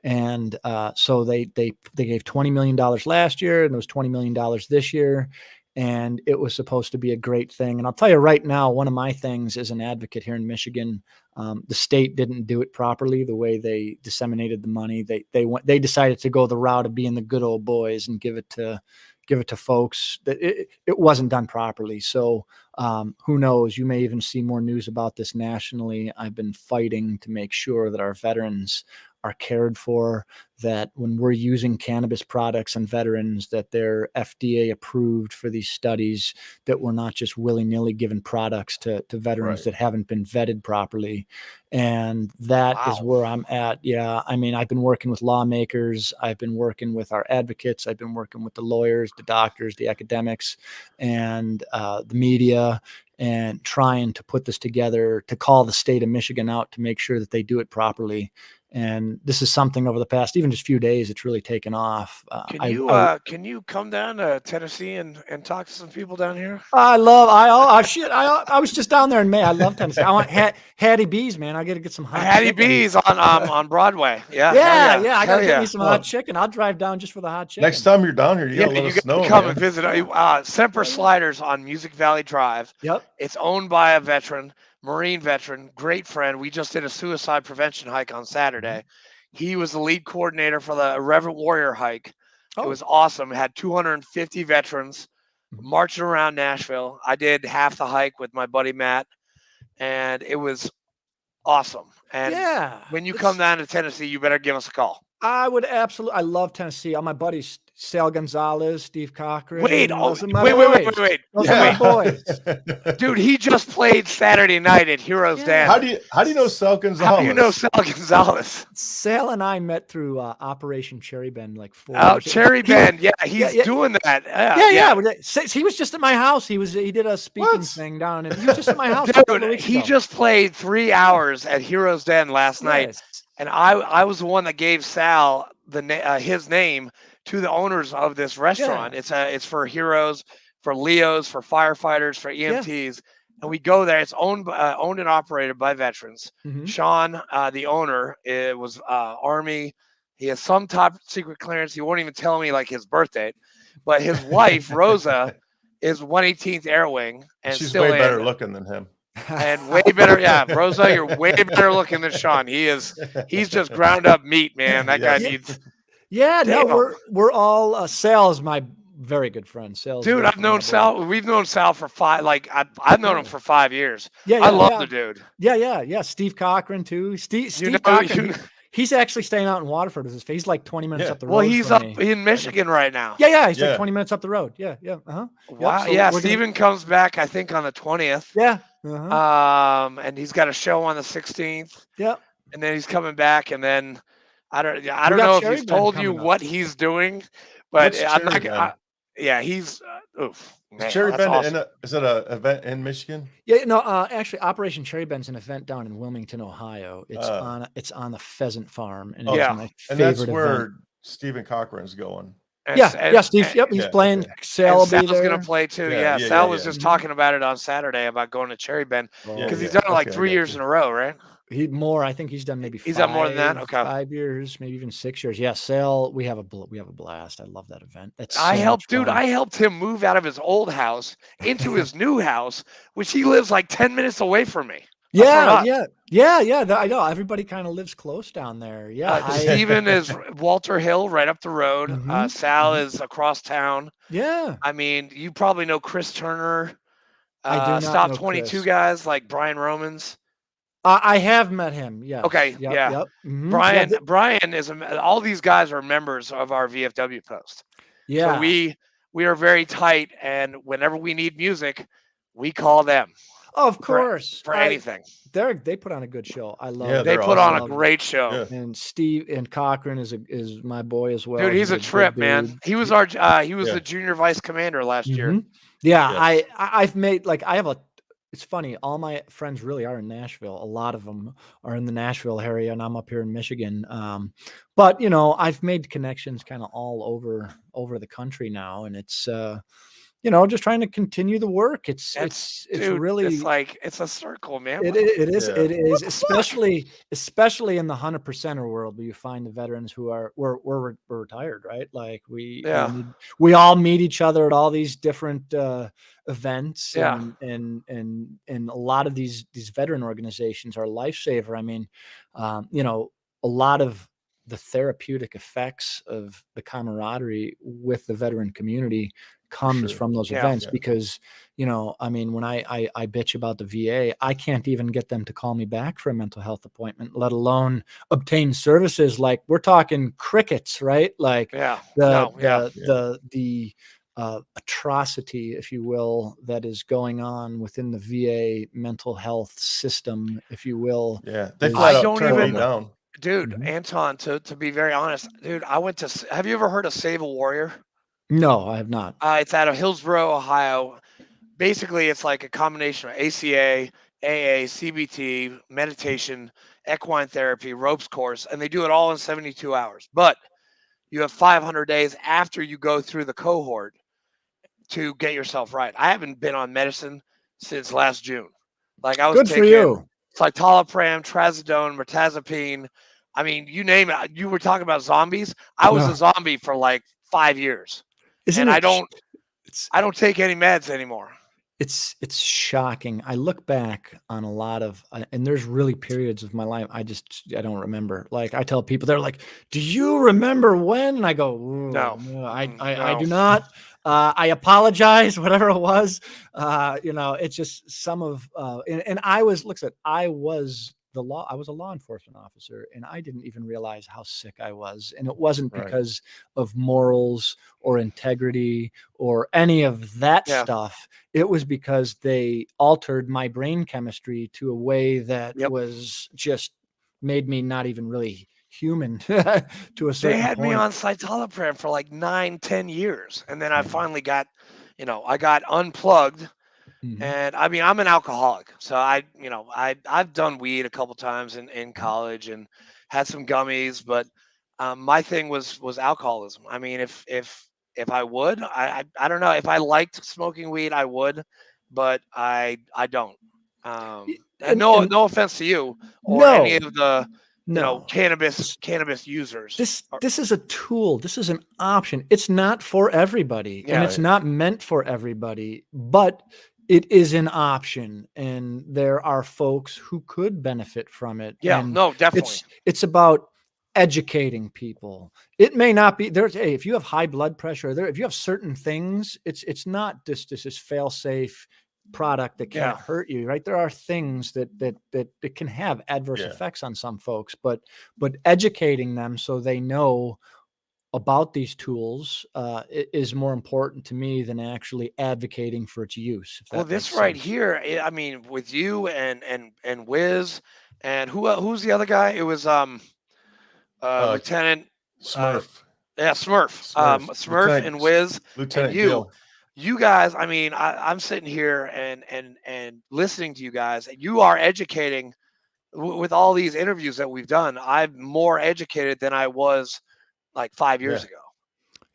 And so they gave $20 million last year, and it was $20 million this year. And it was supposed to be a great thing. And I'll tell you right now, one of my things as an advocate here in Michigan, the state didn't do it properly the way they disseminated the money. They decided to go the route of being the good old boys and give it to folks that it wasn't done properly. So who knows? You may even see more news about this nationally. I've been fighting to make sure that our veterans are cared for, that when we're using cannabis products on veterans, that they're FDA approved for these studies, that we're not just willy-nilly giving products to veterans that haven't been vetted properly. And that is where I'm at. Yeah. I mean, I've been working with lawmakers. I've been working with our advocates. I've been working with the lawyers, the doctors, the academics, and the media, and trying to put this together to call the state of Michigan out to make sure that they do it properly. And this is something over the past, even just few days, it's really taken off. Can you come down to Tennessee and talk to some people down here? I was just down there in May. I love Tennessee. I want Hattie B's, man. I got to get some hot Hattie chicken. B's on Broadway. Yeah. I got to get me some hot chicken. I'll drive down just for the hot chicken. Next time you're down here, you gotta let us know. Come and visit. Semper Sliders on Music Valley Drive. Yep. It's owned by a veteran. Marine veteran, great friend. We just did a suicide prevention hike on Saturday. He was the lead coordinator for the Irreverent Warrior hike. It was awesome. It had 250 veterans marching around Nashville. I did half the hike with my buddy Matt, and it was awesome. And when you come down to Tennessee, you better give us a call. I would absolutely. I love Tennessee. All my buddies Sal Gonzalez, Steve Cochran. Wait, those are my wait. boys. Those are my boys. Dude, he just played Saturday night at Heroes Den. How do you know Sal Gonzalez? How do you know Sal Gonzalez? Sal and I met through Operation Cherry Bend like 4 Oh, years ago. Cherry Bend. Yeah, he's doing that. Yeah. He was just at my house. He did a speaking thing down, and he was just at my house. Dude, he just played 3 hours at Heroes Den last night, and I was the one that gave Sal his name to the owners of this restaurant. It's for heroes, for Leos, for firefighters, for EMTs, and we go there. It's owned and operated by veterans. Sean, the owner, was Army. He has some top secret clearance. He won't even tell me like his birth date, but his wife Rosa is 118th Air Wing, and she's still way better looking than him. And way better, yeah, Rosa, you're way better looking than Sean. He's just ground up meat, man. That guy needs. Yeah, no, we're all Sal is my very good friend. Sal, dude, I've known Sal. We've known Sal for I've known him for 5 years. I love the dude. Yeah. Steve Cochran too. Steve Cochran. He's actually staying out in Waterford. He's like 20 minutes up the road. Well, he's up in Michigan right now. Yeah. He's like 20 minutes up the road. Yeah. Wow. So Steven comes back, I think, on the 20th. Yeah. And he's got a show on the 16th. Yeah. And then he's coming back, and then I don't know if he's told you what he's doing, but I'm not. He's oof. Man, Cherry Bend, awesome. Is it an event in Michigan? Yeah, no. Actually, Operation Cherry Bend's an event down in Wilmington, Ohio. It's on the Pheasant Farm, and it's my favorite that's where event. Stephen Cochran's going. Steve. He's playing. Sal Sal's going to play too. Sal was just talking about it on Saturday about going to Cherry Bend because he's done it like 3 years in a row, right? I think he's done maybe. He's done more than that. Okay, 5 years, maybe even 6 years. Yeah, Sal. We have a blast. I love that event. I helped him move out of his old house into his new house, which he lives like 10 minutes away from me. Yeah. I know. Everybody kind of lives close down there. Yeah. Steven is Walter Hill, right up the road. Sal is across town. Yeah. I mean, you probably know Chris Turner. I do not Stop know 22 Chris. Guys like Brian Romans. I have met him. Yeah. Okay. Yep. Brian is all these guys are members of our VFW post. Yeah. So we are very tight, and whenever we need music, we call them. Oh, of course. For anything. They put on a good show. I love it. They put on a great show. Yeah. And Steve and Cochran is my boy as well. Dude, he's a trip, man. He was the junior vice commander last year. Yeah. I've made it's funny. All my friends really are in Nashville. A lot of them are in the Nashville area, and I'm up here in Michigan. But I've made connections kind of all over the country now, and it's just trying to continue the work. It's really, it's like it's a circle, man. It is, especially in the 100%er world, where you find the veterans who we're retired, right? Like we all meet each other at all these different events, and a lot of these veteran organizations are a lifesaver. I mean, a lot of the therapeutic effects of the camaraderie with the veteran community comes from those events because, I mean, when I bitch about the VA, I can't even get them to call me back for a mental health appointment, let alone obtain services. Like we're talking crickets, right? Like the atrocity, if you will, that is going on within the VA mental health system, if you will. Yeah. They flat out turn me down. Dude, Anton, to be very honest, dude, have you ever heard of Save a Warrior? No, I have not. It's out of Hillsboro, Ohio. Basically, it's like a combination of ACA, AA, CBT, meditation, equine therapy, ropes course, and they do it all in 72 hours. But you have 500 days after you go through the cohort to get yourself right. I haven't been on medicine since last June. Like I was good for you. Citalopram, trazodone, mirtazapine. I mean, you name it. You were talking about zombies. I was a zombie for like 5 years. I don't take any meds anymore. It's shocking. I look back on a lot of, and there's really periods of my life I don't remember. Like I tell people, they're like, "Do you remember when?" And I go, "No, I do not." I apologize, whatever it was. It's just some of, and I was I was a law enforcement officer, and I didn't even realize how sick I was. And it wasn't Right. because of morals or integrity or any of that Yeah. stuff. It was because they altered my brain chemistry to a way that Yep. was just made me not even really human to a They certain had me point. on citalopram for like 9-10 years, and then I Mhm. finally got, I got unplugged. Mhm. And I mean, I'm an alcoholic, so I've done weed a couple times in college and had some gummies, but my thing was alcoholism. I mean, if I would, I don't know if I liked smoking weed, I would, but I don't. And no And no offense to you or any no, of the no. cannabis users. This is a tool. This is an option. It's not for everybody, and Yeah, it's not meant for everybody, but it is an option, and there are folks who could benefit from it. yeah, And no, definitely. it's about educating people. It may not be there's hey, if you have high blood pressure, if you have certain things, it's not just this fail safe product that Yeah. can't hurt you, right? There are things that can have adverse Yeah. effects on some folks, but educating them so they know about these tools is more important to me than actually advocating for its use, if Well, that this makes right sense. here, I mean, with you and Wiz, and who's the other guy? It was Uh, Lieutenant, uh, Smurf, yeah, Smurf, Smurf, Smurf Lieutenant, and Wiz and Lieutenant you. Gill. You guys, I mean, I'm sitting here and listening to you guys, and you are educating with all these interviews that we've done. I'm more educated than I was like 5 years Yeah. ago.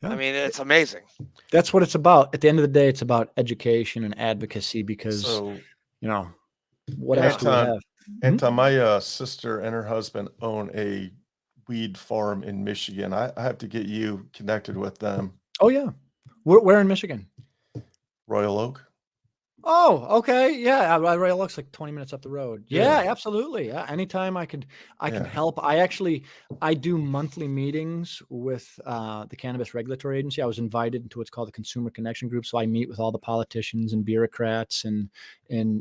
I Yeah. mean, it's amazing. That's what it's about. At the end of the day, it's about education and advocacy because, So what else Yeah. do we have? Anton, my sister and her husband own a weed farm in Michigan. I have to get you connected with them. Oh, yeah. Where in Michigan? Royal Oak. Oh, okay. Yeah, Royal Oak's like 20 minutes up the road. Yeah, Yeah. absolutely. Yeah, anytime I can Yeah. help. I do monthly meetings with the Cannabis Regulatory Agency. I was invited into what's called the Consumer Connection Group, so I meet with all the politicians and bureaucrats, and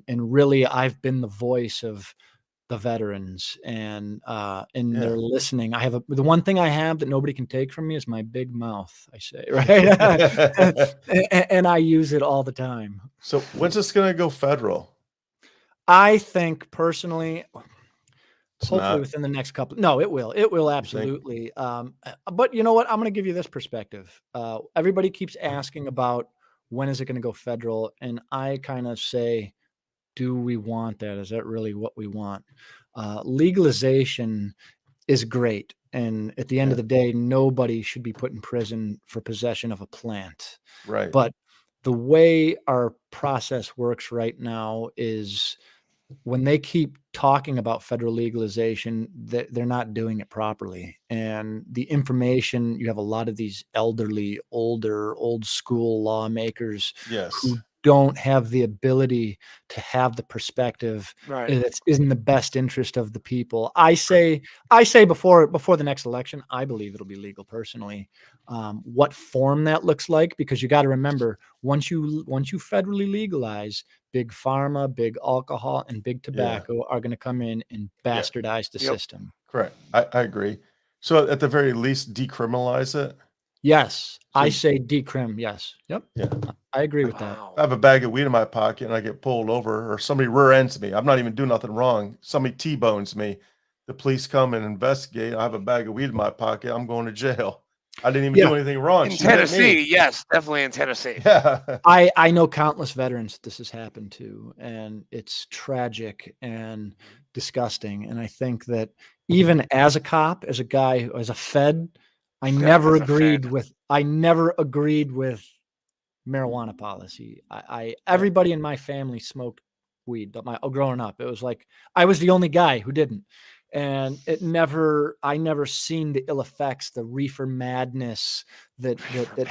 really I've been the voice of the veterans, and they're listening. I have the one thing I have that nobody can take from me is my big mouth, I say, right? And I use it all the time. So when's this going to go federal? I think personally, It's hopefully not. within the next couple. No, it will. It will absolutely. But you know what? I'm going to give you this perspective. Everybody keeps asking about when is it going to go federal, and I kind of say, do we want that? Is that really what we want? Legalization is great, and at the end of Yeah. the day, nobody should be put in prison for possession of a plant. Right. But the way our process works right now is when they keep talking about federal legalization, they're not doing it properly. And the information, you have a lot of these elderly, old school lawmakers Yes. who don't have the ability to have the perspective Right. that's in the best interest of the people. I say before the next election, I believe it'll be legal personally. What form that looks like, because you got to remember, once you federally legalize, big pharma, big alcohol, and big tobacco are going to come in and bastardize the Yep. system. Correct. I agree. So at the very least, decriminalize it. Yes, So I say decrim. Yes. Yep. Yeah. I agree with that. Wow. I have a bag of weed in my pocket and I get pulled over, or somebody rear ends me. I'm not even doing nothing wrong. Somebody T-bones me. The police come and investigate. I have a bag of weed in my pocket. I'm going to jail. I didn't even Yeah. do anything wrong. In She hit me. Tennessee, yes, definitely in Tennessee. Yeah. I know countless veterans this has happened to, and it's tragic and disgusting. And I think that even as a cop, as a guy, as a Fed, I never As a agreed Fed. with marijuana policy. Everybody in my family smoked weed, but growing up, it was like I was the only guy who didn't. And I never seen the ill effects, the reefer madness that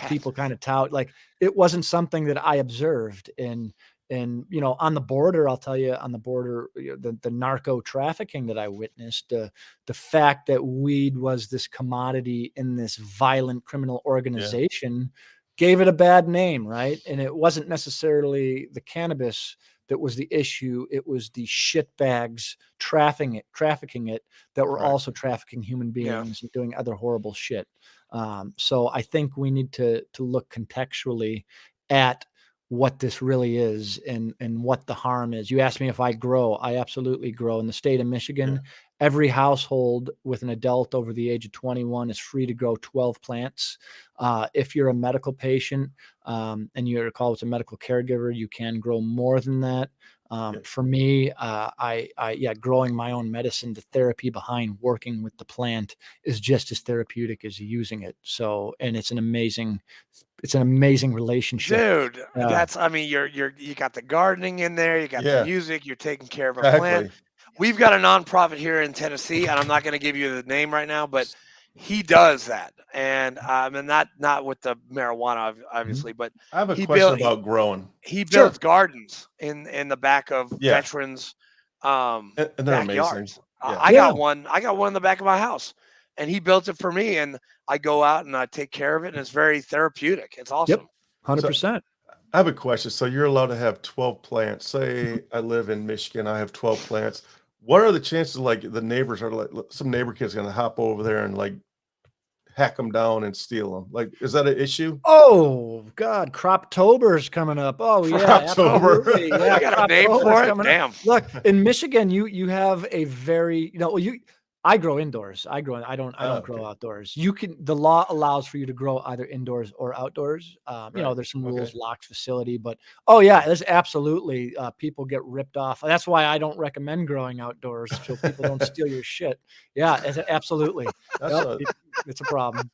people kind of tout. Like, it wasn't something that I observed. And on the border, I'll tell you, on the border, the narco trafficking that I witnessed, the fact that weed was this commodity in this violent criminal organization gave it a bad name, right? And it wasn't necessarily the cannabis that was the issue. It was the shitbags trafficking it that were Right. also trafficking human beings and doing other horrible shit. So I think we need to look contextually at what this really is and what the harm is. You asked me if I grow. I absolutely grow. In the state of Michigan, every household with an adult over the age of 21 is free to grow 12 plants. If you're a medical patient and you're called as a medical caregiver, you can grow more than that. For me, growing my own medicine, the therapy behind working with the plant is just as therapeutic as using it. So, and it's an amazing relationship. Dude, I mean, you got the gardening in there, you got the music, you're taking care of a plant. We've got a nonprofit here in Tennessee, and I'm not going to give you the name right now, but he does that, and not with the marijuana, obviously, but I have a question about growing. He builds gardens in the back of veterans' and they're backyards. amazing. I got one in the back of my house, and he built it for me, and I go out and I take care of it, and it's very therapeutic. It's awesome. 100%. I have a question. So you're allowed to have 12 plants. Say I live in Michigan, I have 12 plants. What are the chances like the neighbors are like some neighbor kid's going to hop over there and like hack them down and steal them? Like, is that an issue? Oh God, Croptober's coming up. Oh yeah, Croptober. Yeah, I got a name for it. Damn. Look, in Michigan, you have a very I grow indoors. I don't grow outdoors. The law allows for you to grow either indoors or outdoors. There's some rules, locked facility, but there's absolutely people get ripped off. That's why I don't recommend growing outdoors so people don't steal your shit. Yeah, absolutely. It's a problem.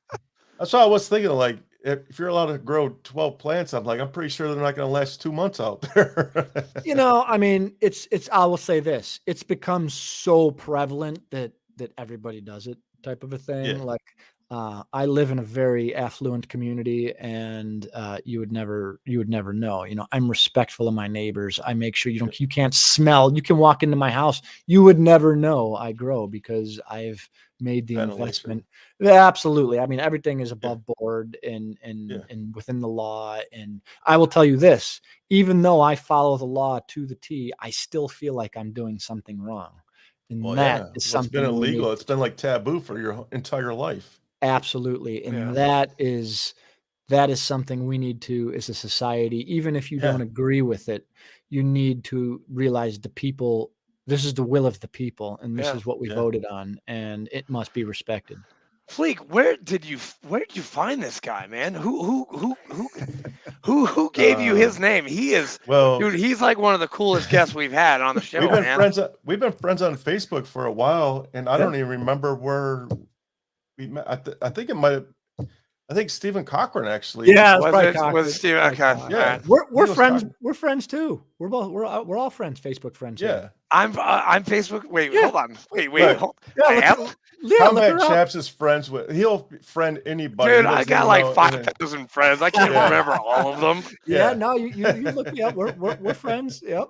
That's what I was thinking. Like, if you're allowed to grow 12 plants, I'm pretty sure they're not going to last 2 months out there. I mean, I will say this: it's become so prevalent that everybody does it, type of a thing. Yeah. Like, I live in a very affluent community, and you would never know. I'm respectful of my neighbors. I make sure you can't smell. You can walk into my house, you would never know I grow because I've made the investment. Yeah, absolutely. I mean, everything is above board and within the law. And I will tell you this: even though I follow the law to the T, I still feel like I'm doing something wrong. And is something it's been illegal. It's been like taboo for your entire life. Absolutely. And that is something we need to, as a society, even if you don't agree with it, you need to realize this is the will of the people, and this is what we voted on, and it must be respected. Fleek, where did you find this guy, man? Who gave you his name? He is dude. He's like one of the coolest guests we've had on the show. We've been friends on Facebook for a while, and I don't even remember where we met. I think Stephen Cochran actually. Yeah, was Stephen. Okay, yeah, we're friends. We're friends too. We're all friends. Facebook friends. Yeah, I'm Facebook. Wait, hold on. Wait. Hold, Combat Chaps is friends with. He'll friend anybody. Dude, I got like 5,000 friends. I can't remember all of them. Yeah, no, you look me up. We're friends. Yep.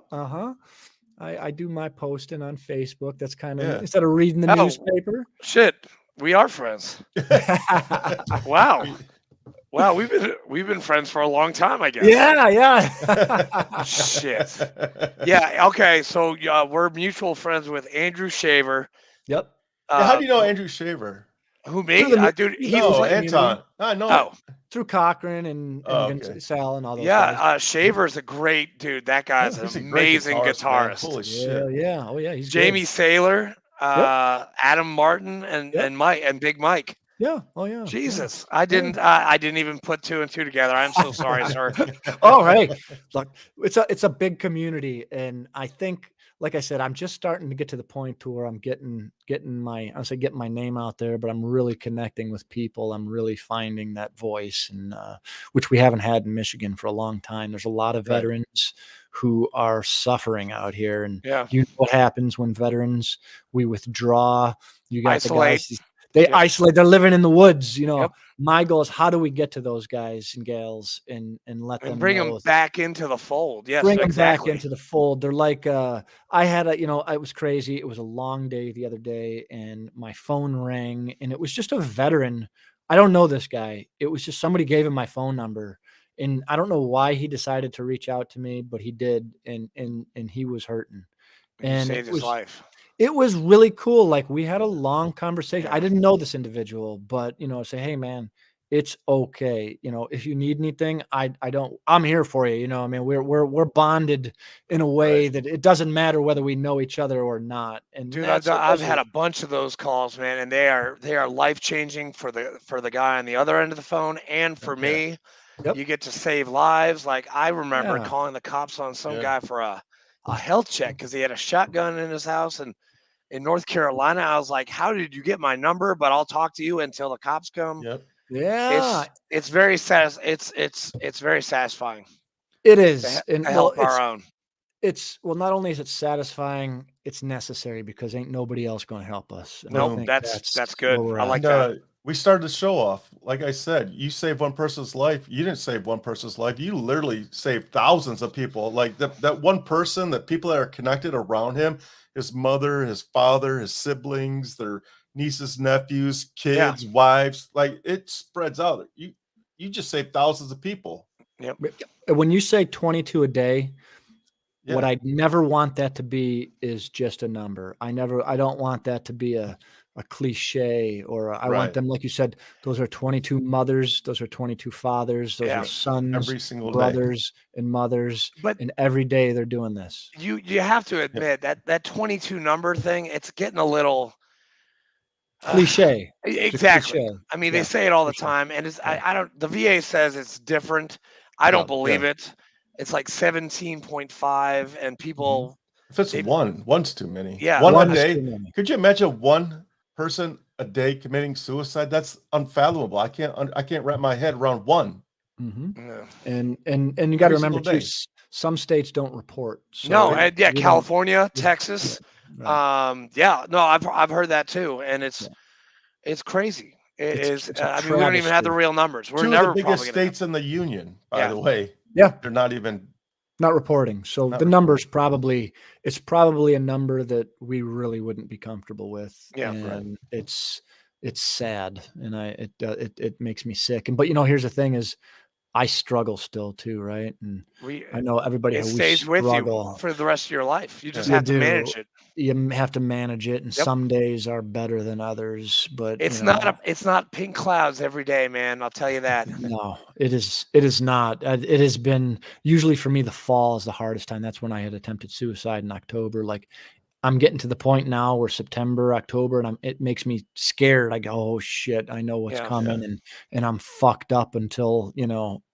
I do my posting on Facebook. That's kind of instead of reading the newspaper. Shit, we are friends. Wow. Wow, we've been friends for a long time, I guess. Yeah. Shit. Yeah. Okay. So we're mutual friends with Andrew Shaver. Yep. How do you know Andrew Shaver? Who, me? Dude, he's Anton. I know. Through Cochran and Sal and all those. guys. Shaver's a great dude. That guy's an amazing guitarist. Holy shit. Yeah. Oh yeah. He's Jamie good. Saylor, Adam Martin, and Mike and Big Mike. Yeah. Oh yeah. Jesus, I didn't even put 2 and 2 together. I'm so sorry, sir. All right. Look, it's a big community, and I think, like I said, I'm just starting to get to the point to where I'm getting my name out there, but I'm really connecting with people. I'm really finding that voice, and which we haven't had in Michigan for a long time. There's a lot of veterans who are suffering out here, and you know what happens when veterans, we withdraw. You got isolate. The guys. They isolate. They're living in the woods. My goal is, how do we get to those guys and gals and let them bring them back into the fold? Yes, bring them back into the fold. They're like, I had it was crazy. It was a long day the other day, and my phone rang, and it was just a veteran. I don't know this guy. It was just somebody gave him my phone number, And I don't know why he decided to reach out to me, but he did, and he was hurting. You And saved his life. it was really cool. Like, we had a long conversation. Yeah. I didn't know this individual, but say, hey man, it's okay. If you need anything, I'm here for you. I mean, we're bonded in a way that it doesn't matter whether we know each other or not. And Dude, that's I've had a bunch of those calls, man, and they are life changing for the guy on the other end of the phone, and for Yeah. me. Yep. You get to save lives. Like, I remember Yeah. calling the cops on some Yeah. guy for a health check because he had a shotgun in his house, and in North Carolina, I was like, "How did you get my number? But I'll talk to you until the cops come." Yep. Yeah, It's very it's very satisfying it to, is. And to help our own. not only is it satisfying, it's necessary, because ain't nobody else going to help us. And I Nope, think that's good. where we're I at. like And that. we started the show off. Like I said, you saved one person's life. You didn't save one person's life. You literally saved thousands of people. Like that one person, that people that are connected around him, his mother, his father, his siblings, their nieces, nephews, Yeah. kids, wives. Like, it spreads out. You just saved thousands of people. Yep. When you say 22 a day, what Yeah. I never want that to be is just a number. I don't want that to be a cliche, or I want Right. them, like you said, those are 22 mothers, those are 22 fathers, those Yeah. are sons, Every single day. brothers, and mothers, But and every day they're doing this. you have to admit that 22 number thing, it's getting a little Cliche. It's a exactly. cliche. I mean, Yeah, they say it all for the sure. time, and Yeah. I don't. The VA says it's different. I don't Yeah. believe it. It's like 17.5, and people, If it's they, one's too many. yeah, One a One is day. too many. Could you imagine one person a day committing suicide? That's unfathomable. I can't wrap my head around one. Mhm. yeah. And you got to Every remember single too, day. some states don't report. No, So and yeah, we don't. California, Yeah. Texas, Right. yeah, no, I've heard that too, and Yeah. it's crazy. It is. It's a I mean, we don't even have the travesty. real numbers. We're Two of the never probably biggest gonna have. states in the union, by Yeah. the way. Yeah. They're not even Not reporting. So not the reporting. number's it's probably a number that we really wouldn't be comfortable with. Yeah. Right. And it's sad, and it makes me sick. But here's the thing is, I struggle still too, right? And We I know everybody, It we stays with you struggle. for the rest of your life. You just You have to do. manage it. You have to manage it, and Yep. some days are better than others. But It's not pink clouds every day, man. I'll tell you that. no, it is not. It has been, usually for me, the fall is the hardest time. That's when I had attempted suicide in October. Like, I'm getting to the point now where September, October, and it makes me scared. I go, oh shit, I know what's Yeah. coming, and I'm fucked up until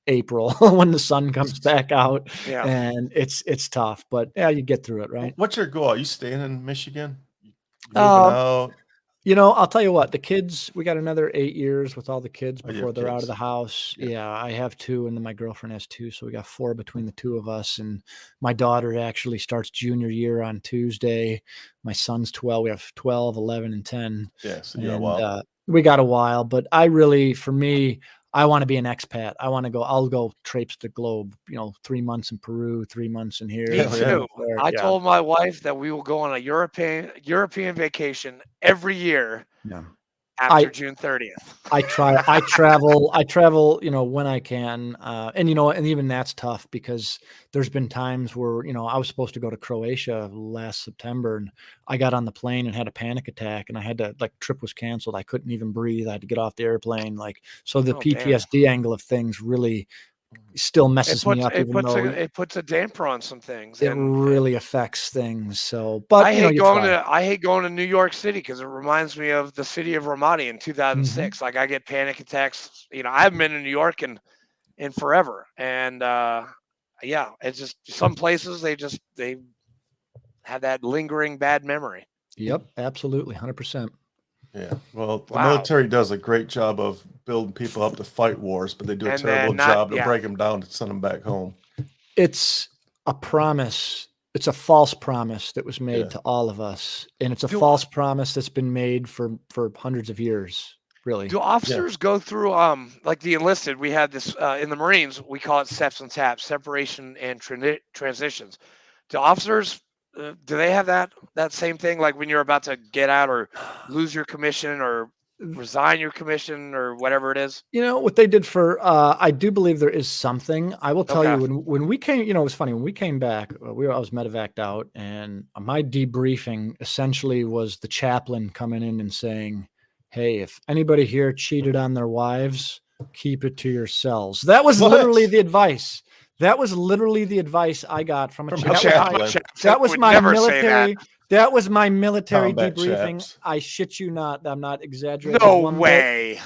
April when the sun comes back out. Yeah. And it's tough, but yeah, you get through it, right? What's your goal? Are you staying in Michigan? You moving Um, out? I'll tell you what, the kids, we got another 8 years with all the kids Oh, you before have they're out of kids. the house. Yeah. Yeah, I have 2, and then my girlfriend has 2. So we got 4 between the 2 of us. And my daughter actually starts junior year on Tuesday. My son's 12. We have 12, 11, and 10. Yeah, so you got a And while. we got a while, but for me, I want to be an expat. I'll go traipse the globe, 3 months in Peru, 3 months in here. Me Hell yeah. too. There. I Yeah. told my wife that we will go on a European vacation every year Yeah. after June 30th. I travel, when I can. And even that's tough, because there's been times where, I was supposed to go to Croatia last September, and I got on the plane and had a panic attack, and I had to, trip was canceled. I couldn't even breathe. I had to get off the airplane. So the Oh, damn. PTSD angle of things really still messes me up, It even though puts a damper on some things, it and really affects things. So, but I hate you going try. to New York City because it reminds me of the city of Ramadi in 2006. Like, I get panic attacks. I haven't been to New York in forever, and yeah, it's just some places they have that lingering bad memory. Yep, absolutely, 100%. Yeah. Well, the Wow. military does a great job of building people up to fight wars, but they do a And terrible then not job to yeah. break them down to send them back home. It's a promise. It's a false promise that was made Yeah. to all of us, and it's a Do- false promise that's been made for hundreds of years, really. Do officers go through like the enlisted? We had this in the Marines. We call it steps and taps, separation and transitions. Do officers do they have that same thing? Like when you're about to get out or lose your commission or resign your commission or whatever it is? You know what they did for? I do believe there is something. I will tell you Okay. when we came. You know, it was funny when we came back. I was medevaced out, and my debriefing essentially was the chaplain coming in and saying, "Hey, if anybody here cheated on their wives, keep it to yourselves." That was literally the advice. That was literally the advice I got from a From a chaplain. chaplain. That was Would my never say military. That was my military Combat debriefing. chaps. I shit you not. I'm not exaggerating. No one bit. way.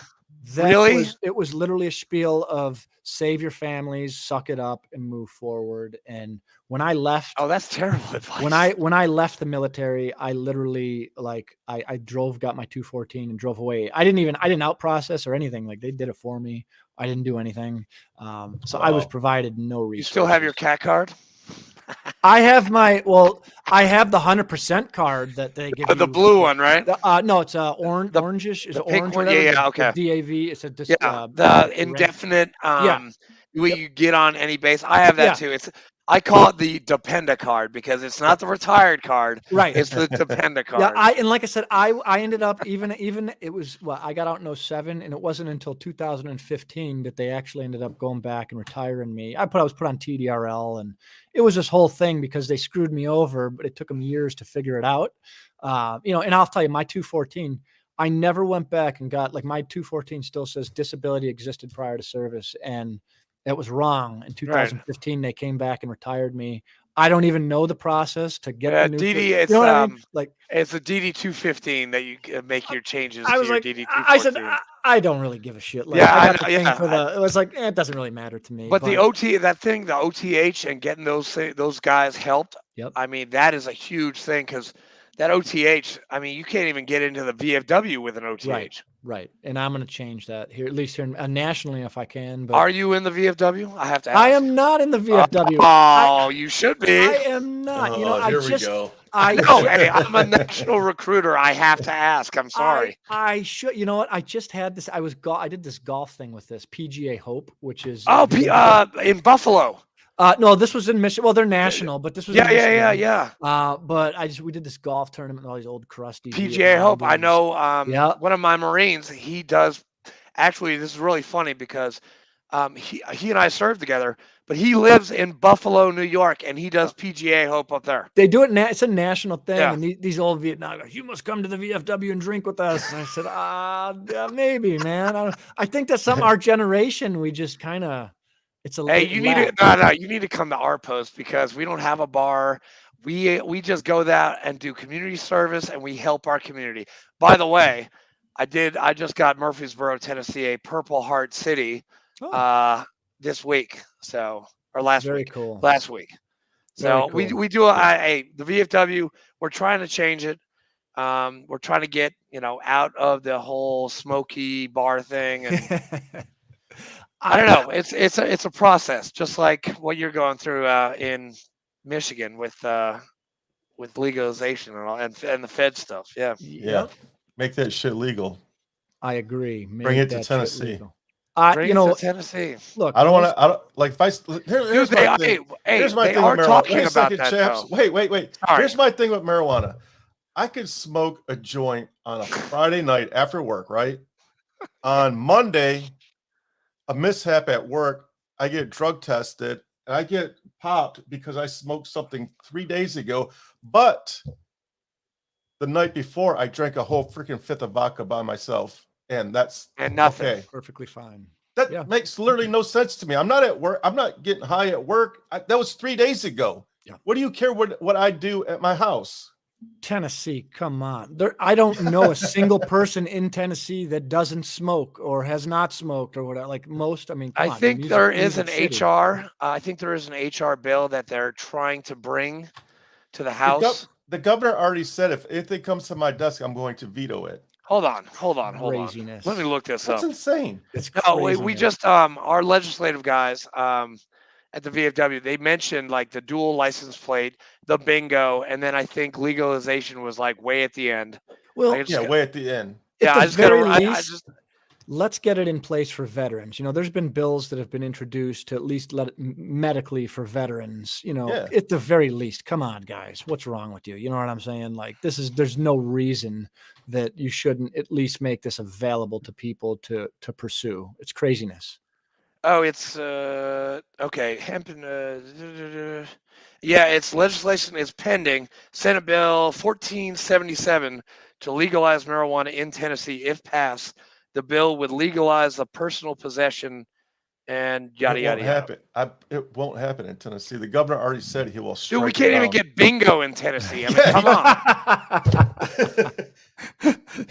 That Really? it was literally a spiel of save your families, suck it up, and move forward. And when I left, Oh, that's terrible advice. when I left the military, I literally I got my 214 and drove away. I didn't out process or anything. Like they did it for me. I didn't do anything. So I was Wow. provided no resources. You still have your cat card? I have the 100% card that they give you. The blue one, right? No, it's orangish. Is the it pink orange? one? Whatever, Yeah, the okay. DAV. It's a The indefinite Yep. you get on any base. I have that Yeah. too. I call it the Dependa card because it's not the retired card. Right. It's the Dependa Yeah, card. and like I said, I ended up even it was I got out in 07, and it wasn't until 2015 that they actually ended up going back and retiring me. I was put on TDRL, and it was this whole thing because they screwed me over, but it took them years to figure it out. And I'll tell you, my 214, I never went back and got my 214 still says disability existed prior to service, and that was wrong. In 2015, They came back and retired me. I don't even know the process to get the new. DD, it's you know what I mean? it's a DD 215 that you make your changes I to was your like, DD 214. I said, I don't really give a shit. Yeah, I I got know, the thing yeah, for the. It was like it doesn't really matter to me. But the the OTH and getting those guys helped. Yep. I mean, that is a huge thing because that OTH. I mean, you can't even get into the VFW with an OTH. Right. And I'm going to change that here, at least here nationally, if I can. But are you in the VFW? I have to ask. I am not in the VFW. You should be. I am not. Here we go. Hey, I'm a national recruiter. I have to ask. I'm sorry. I should. You know what? I just had this. I did this golf thing with this PGA Hope, which is in Buffalo. No, this was in Michigan. Well, they're national, but this was in Michigan. Yeah. But we did this golf tournament with all these old crusty PGA Hope. I know. Yeah. One of my Marines. He does. Actually, this is really funny because he and I served together, but he lives in Buffalo, New York, and he does PGA Hope up there. They do it. It's a national thing, Yeah. and these old Vietnam guys, you must come to the VFW and drink with us. And I said, yeah, maybe, man. I think that's our generation. We just kind of. Hey, you need to come to our post because we don't have a bar. We just go there and do community service and we help our community. By the way, I just got Murfreesboro, Tennessee, a Purple Heart City this week. Or last Very week. cool. Last week. So Very cool. we do the VFW, we're trying to change it. We're trying to get, out of the whole smoky bar thing and I don't know. It's a process, just like what you're going through in Michigan with legalization and all, and the Fed stuff. Yeah. Yeah. Make that shit legal. I agree. Bring it to Tennessee. Bring it to Tennessee. Look, I don't want to. Here's my thing. Here's my thing with marijuana. Wait a second, chaps. Wait. Here's my thing with marijuana. I could smoke a joint on a Friday night after work, right? On Monday, a mishap at work, I get drug tested and I get popped because I smoked something 3 days ago. But the night before, I drank a whole freaking fifth of vodka by myself, and nothing. Okay. Perfectly fine. That makes literally no sense to me. I'm not at work. I'm not getting high at work. That was 3 days ago. Yeah. What do you care what I do at my house? Tennessee, come on. I don't know a single person in Tennessee that doesn't smoke or has not smoked or whatever. Like most, I think there is an HR. I think there is an HR bill that they're trying to bring to the House. The governor already said if it comes to my desk, I'm going to veto it. Hold on. Craziness. Let me look this That's up. insane. It's we just our legislative guys at the VFW, they mentioned like the dual license plate, the bingo, and then I think legalization was like way at the end. Well, way at the end. Yeah, let's get it in place for veterans. There's been bills that have been introduced to at least let it medically for veterans, Yeah. at the very least. Come on, guys. What's wrong with you? You know what I'm saying? Like, there's no reason that you shouldn't at least make this available to people to pursue. It's craziness. Oh, it's okay. Hemp and yeah, it's legislation is pending. Senate Bill 1477 to legalize marijuana in Tennessee. If passed, the bill would legalize the personal possession and yada It yada won't yada. happen. It won't happen in Tennessee. The governor already said he will strike Dude, we it can't even down. get bingo in Tennessee. I mean, come on.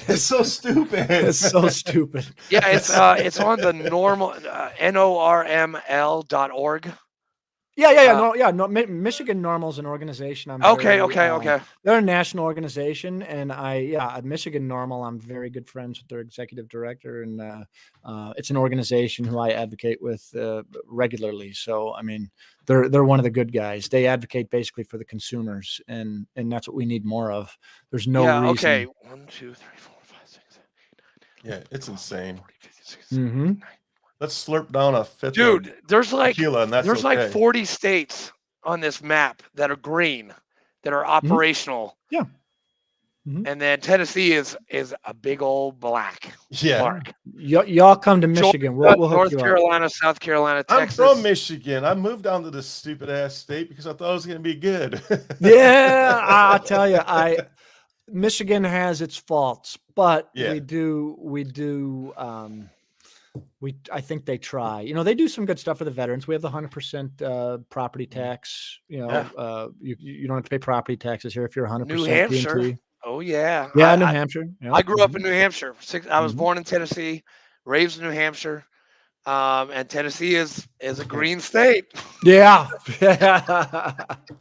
It's so stupid. It's so stupid. Yeah, it's on the normal norml.org. Yeah. No, Michigan Normal is an organization. Okay. They're a national organization, and Michigan Normal. I'm very good friends with their executive director, and it's an organization who I advocate with regularly. So, I mean, they're one of the good guys. They advocate basically for the consumers, and that's what we need more of. There's no reason. Okay. 1, 2, 3, 4, 5, 6, 7, 8, 9, 10, Yeah, it's 12, insane. 40, 50, 60, 70, 80, 90. Let's slurp down a fifth. Dude, there's like tequila, and that's there's okay. like 40 states on this map that are green, that are operational. Yeah. And then Tennessee is a big old black mark. Y'all come to Michigan. We'll hook North you up. Carolina, South Carolina, Texas. I'm from Michigan. I moved down to this stupid ass state because I thought it was going to be good. Yeah, I'll tell you, Michigan has its faults, but Yeah. I think they try. They do some good stuff for the veterans. We have the 100% property tax. You don't have to pay property taxes here if you're 100% New Hampshire. PNT. Oh yeah. Yeah, New Hampshire. Yeah. I grew up in New Hampshire. I was born in Tennessee, raised in New Hampshire. And Tennessee is a green state. Yeah.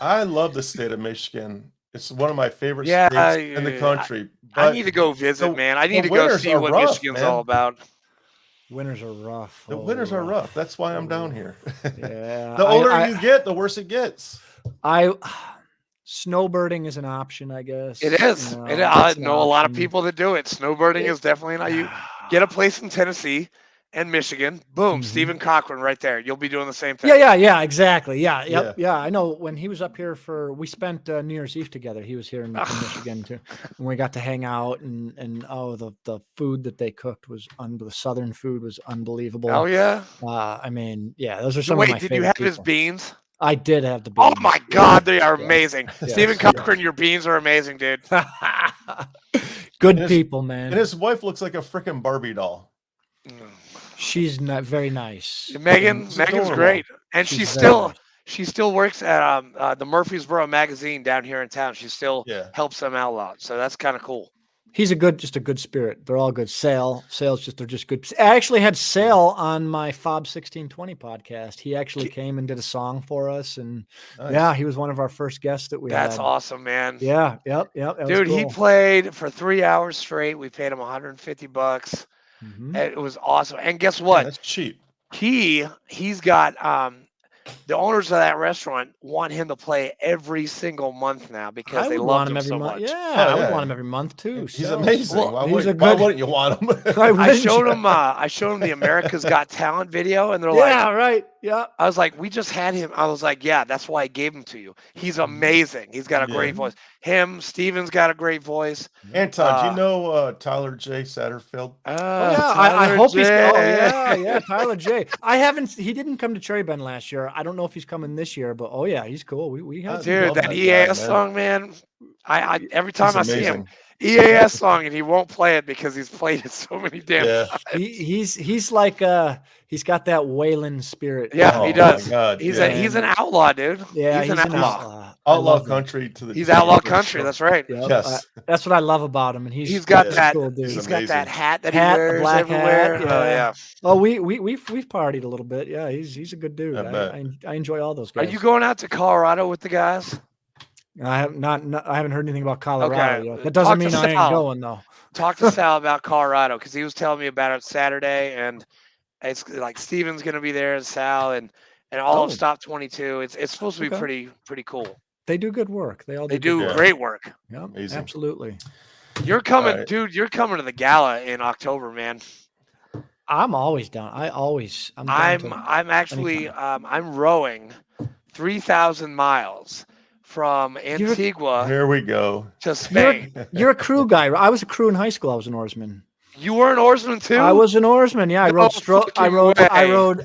I love the state of Michigan. It's one of my favorite states in the country. I need to go visit, man. I need to go see what Michigan's all about. Winters are rough. The winters are rough. That's why I'm down here. Yeah. The older you get, the worse it gets. Snowbirding is an option, I guess. It is. I know a lot of people that do it. Snowbirding is definitely not. You get a place in Tennessee and Michigan. Boom, Stephen Cochran right there. You'll be doing the same thing. Yeah, exactly. Yeah. I know when he was up here we spent New Year's Eve together. He was here in Michigan too. And we got to hang out and the food that they cooked was the Southern food was unbelievable. Oh yeah. I mean, yeah, those are some of my favorite did you have his people. beans? I did have the beans. Oh my God, they are amazing. Stephen Cochran, your beans are amazing, dude. Good people, man. And his wife looks like a freaking Barbie doll. She's not very nice. Megan's great, and she still works at the Murfreesboro magazine down here in town. She still helps them out a lot, so that's kind of cool. He's just a good spirit. They're all good. They're just good. I actually had Sale on my Fob 1620 podcast. He actually came and did a song for us, and he was one of our first guests that we had. That's awesome, man. Yeah, yep. Dude, he played for 3 hours straight. We paid him $150. It was awesome. And guess what? That's cheap. He's got the owners of that restaurant want him to play every single month now because they love him so much. Yeah, I would want him every month too. He's amazing. Well, why wouldn't you want him? I showed him the America's Got Talent video, and they're like, "Yeah, right, yeah." I was like, "We just had him." I was like, "Yeah, that's why I gave him to you. He's amazing. He's got a great voice. Steven's got a great voice." Anton, do you know Tyler J. Satterfield? I hope he's. Tyler J. He didn't come to Cherry Bend last year. I don't know if he's coming this year, but he's cool. We have that EAS song, man. I every time I see him, EAS song, and he won't play it because he's played it so many damn times. He's like he's got that Waylon spirit. Yeah, he does. God, he's an outlaw, dude. Yeah, he's an outlaw. Outlaw country to the. He's outlaw country. That's right. Yep. Yes, that's what I love about him, and he's got that. Cool, dude. He's got that hat that he wears black everywhere. Hat, Oh yeah. Oh, we've partied a little bit. Yeah, he's a good dude. I enjoy all those guys. Are you going out to Colorado with the guys? I haven't heard anything about Colorado yet. That Talk doesn't mean I ain't going though. Talk to Sal about Colorado because he was telling me about it Saturday, and it's like Steven's going to be there and Sal and all of Stop 22. It's supposed to be pretty cool. They do good work. They do great work. Yeah, absolutely. You're coming, dude. You're coming to the gala in October, man. I'm always down. I'm down to I'm actually anytime. I'm rowing 3,000 miles from You're Antigua Here we go. to you're Spain. you're a crew guy. I was a crew in high school. I was an oarsman. You were an oarsman I too? was an oarsman. Yeah, I No rode stroke. fucking way.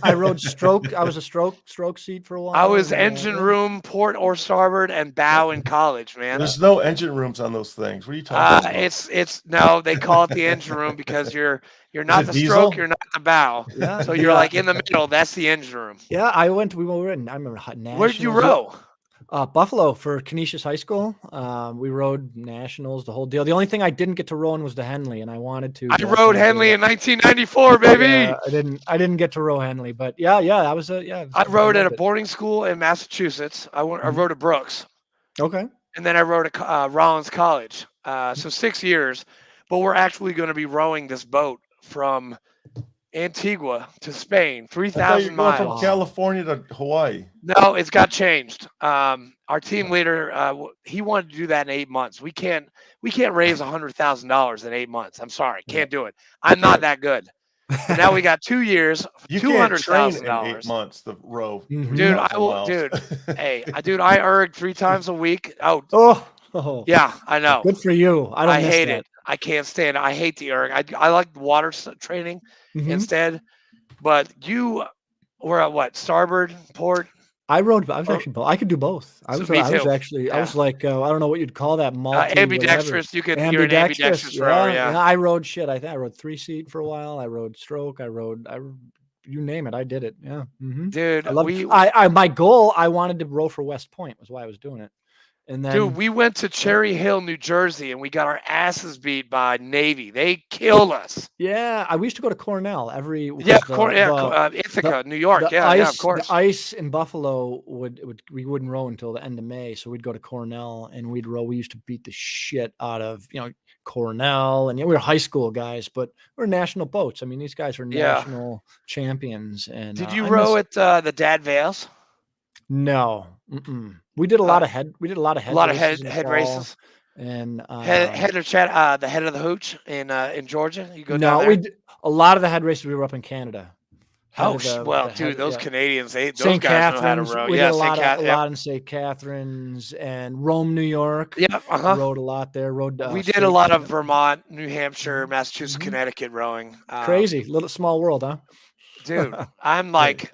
I rode stroke. I was a stroke seat for a I while. was And engine yeah. room, port or starboard, and bow in college, man. There's no engine rooms on those things. What are you talking about? It's no, they call it the engine room because you're Is not it the stroke, diesel? you're not the bow. Yeah, So you're like in the middle. That's the engine room. yeah. We were in. I remember Where did you nationals. row? Buffalo for Canisius High School. We rode nationals, the whole deal. The only thing I didn't get to row in was the Henley, and I wanted to. I but rode couldn't do Henley it. in 1994, baby. Yeah, I didn't get to row Henley, but yeah, I was I rode at a loved it. boarding school in Massachusetts. I Mhm. rode at Brooks, Okay. and then I rode at Rollins College. So 6 years, but we're actually going to be rowing this boat from Antigua to Spain, I thought you 3,000 were going from miles. California to Hawaii. No, it's got changed. Our team leader, he wanted to do that in 8 months. We can't raise $100,000 in 8 months. I'm sorry, can't do it. I'm not that good. So now we got 2 years, You two can't hundred train thousand in 8 dollars. months to row Mhm. Dude, 3,000 I will, miles. dude. Hey, dude, I erg 3 times a week. Oh, Oh, yeah, I know. good for you. I don't I miss hate that. it. I can't stand it. I hate the erg. I like water training Mhm. instead. But you were at what? Starboard, port? I rode. I was Or, actually. I could do both. I so was. me I was too. actually. I Yeah. was like. I don't know what you'd call that. Multi whatever. Ambidextrous. You're an ambidextrous rower. Yeah. I rode shit. I think I rode 3-seat for a while. I rode stroke. You name it. I did it. Yeah. Dude, I love. I my goal. I wanted to row for West Point. Was why I was doing it. And then we went to Cherry Hill, New Jersey, and we got our asses beat by Navy. They killed us. yeah, I used to go to Cornell every. Yeah, The Ithaca, New York. the Yeah, of course. the ice in Buffalo we wouldn't row until the end of May, so we'd go to Cornell and we'd row. We used to beat the shit out of Cornell, and we were high school guys, but we're national boats. I mean, these guys are Yeah. national champions. And Did you row at the Dad Vales? No, we did a lot of head. We did a lot of head. A lot of races in the head fall, races. and Head of chat, the head of the hooch in Georgia. You go down no, there. a lot of the head races we were up in Canada. Oh, well, dude, those Canadians, those St. guys know how to Catharines. row. We Yeah, did a St. lot in St. Catharines and Rome, New York. Yeah, We rode a lot there. we did a lot of state- Vermont, New Hampshire, Massachusetts, Mhm. Connecticut rowing. Crazy, little small world, huh? Dude. I'm like,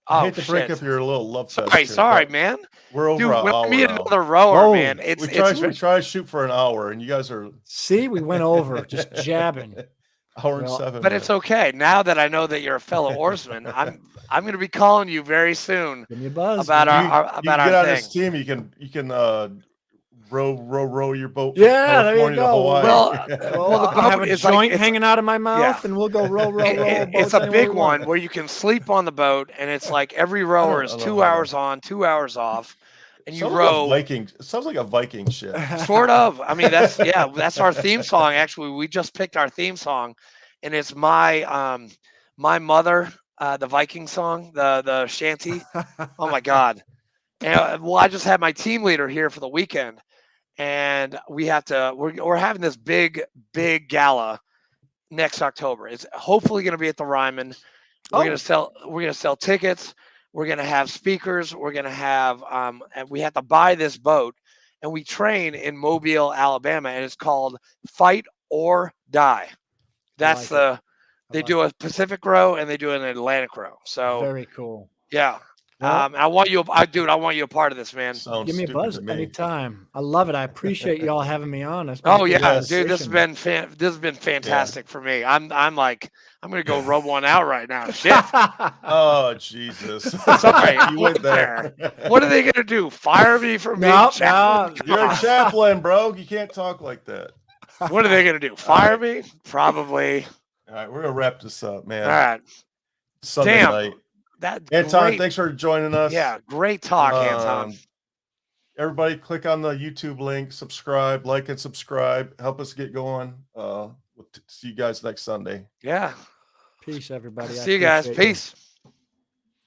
I oh hate to break shit. up your little love fest. Sorry, here, but man. We're over Dude, an when hour I meet now. another rower, Whoa. man, We try to shoot for an hour, and you guys are See, we went over just jabbing. hour and Well, 7 but minutes. it's okay. Now that I know that you're a fellow oarsman, I'm going to be calling you very soon Give me a buzz. about man. our You get on thing. this team. You can row your boat. Yeah, there you California to go. Hawaii. Well, Well, the I'll have boat a is like- joint it's- hanging out of my mouth, yeah. and we'll go row It's boats a anywhere big we want. one where you can sleep on the boat, and it's like every rower is I don't 2 know how hours on, 2 hours off, and you Sounds row. like it sounds like a Viking ship. Sort of. I mean, that's our theme song. Actually, we just picked our theme song, and it's my mother, the Viking song, the shanty. Oh my God! And well, I just had my team leader here for the weekend, and we're having this big gala next October. It's hopefully going to be at the Ryman. We're gonna sell tickets. We're gonna have speakers. We're gonna have and we have to buy this boat, and we train in Mobile, Alabama, and it's called Fight or Die. That's like they do a Pacific row and they do an Atlantic row. So Very cool. yeah. Well, I want you a part of this, man. Sounds give me a stupid buzz to me. anytime. I love it. I appreciate y'all having me on. Oh yeah, Yes. dude, this has been fantastic for me. I'm like I'm gonna go rub one out right now. Shit. Oh Jesus! Sorry, you went there. What are they gonna do? Fire me from being No, chaplain? no. You're a chaplain, bro. You can't talk like that. What are they gonna do? Fire me? Probably. All right, we're gonna wrap this up, man. All right. Sunday Damn. night. That Anton, great, thanks for joining us. yeah, great talk, Anton. Everybody, click on the YouTube link, subscribe, like, and subscribe. Help us get going. We'll see you guys next Sunday. Yeah. Peace, everybody. I See you guys. appreciate you. Peace.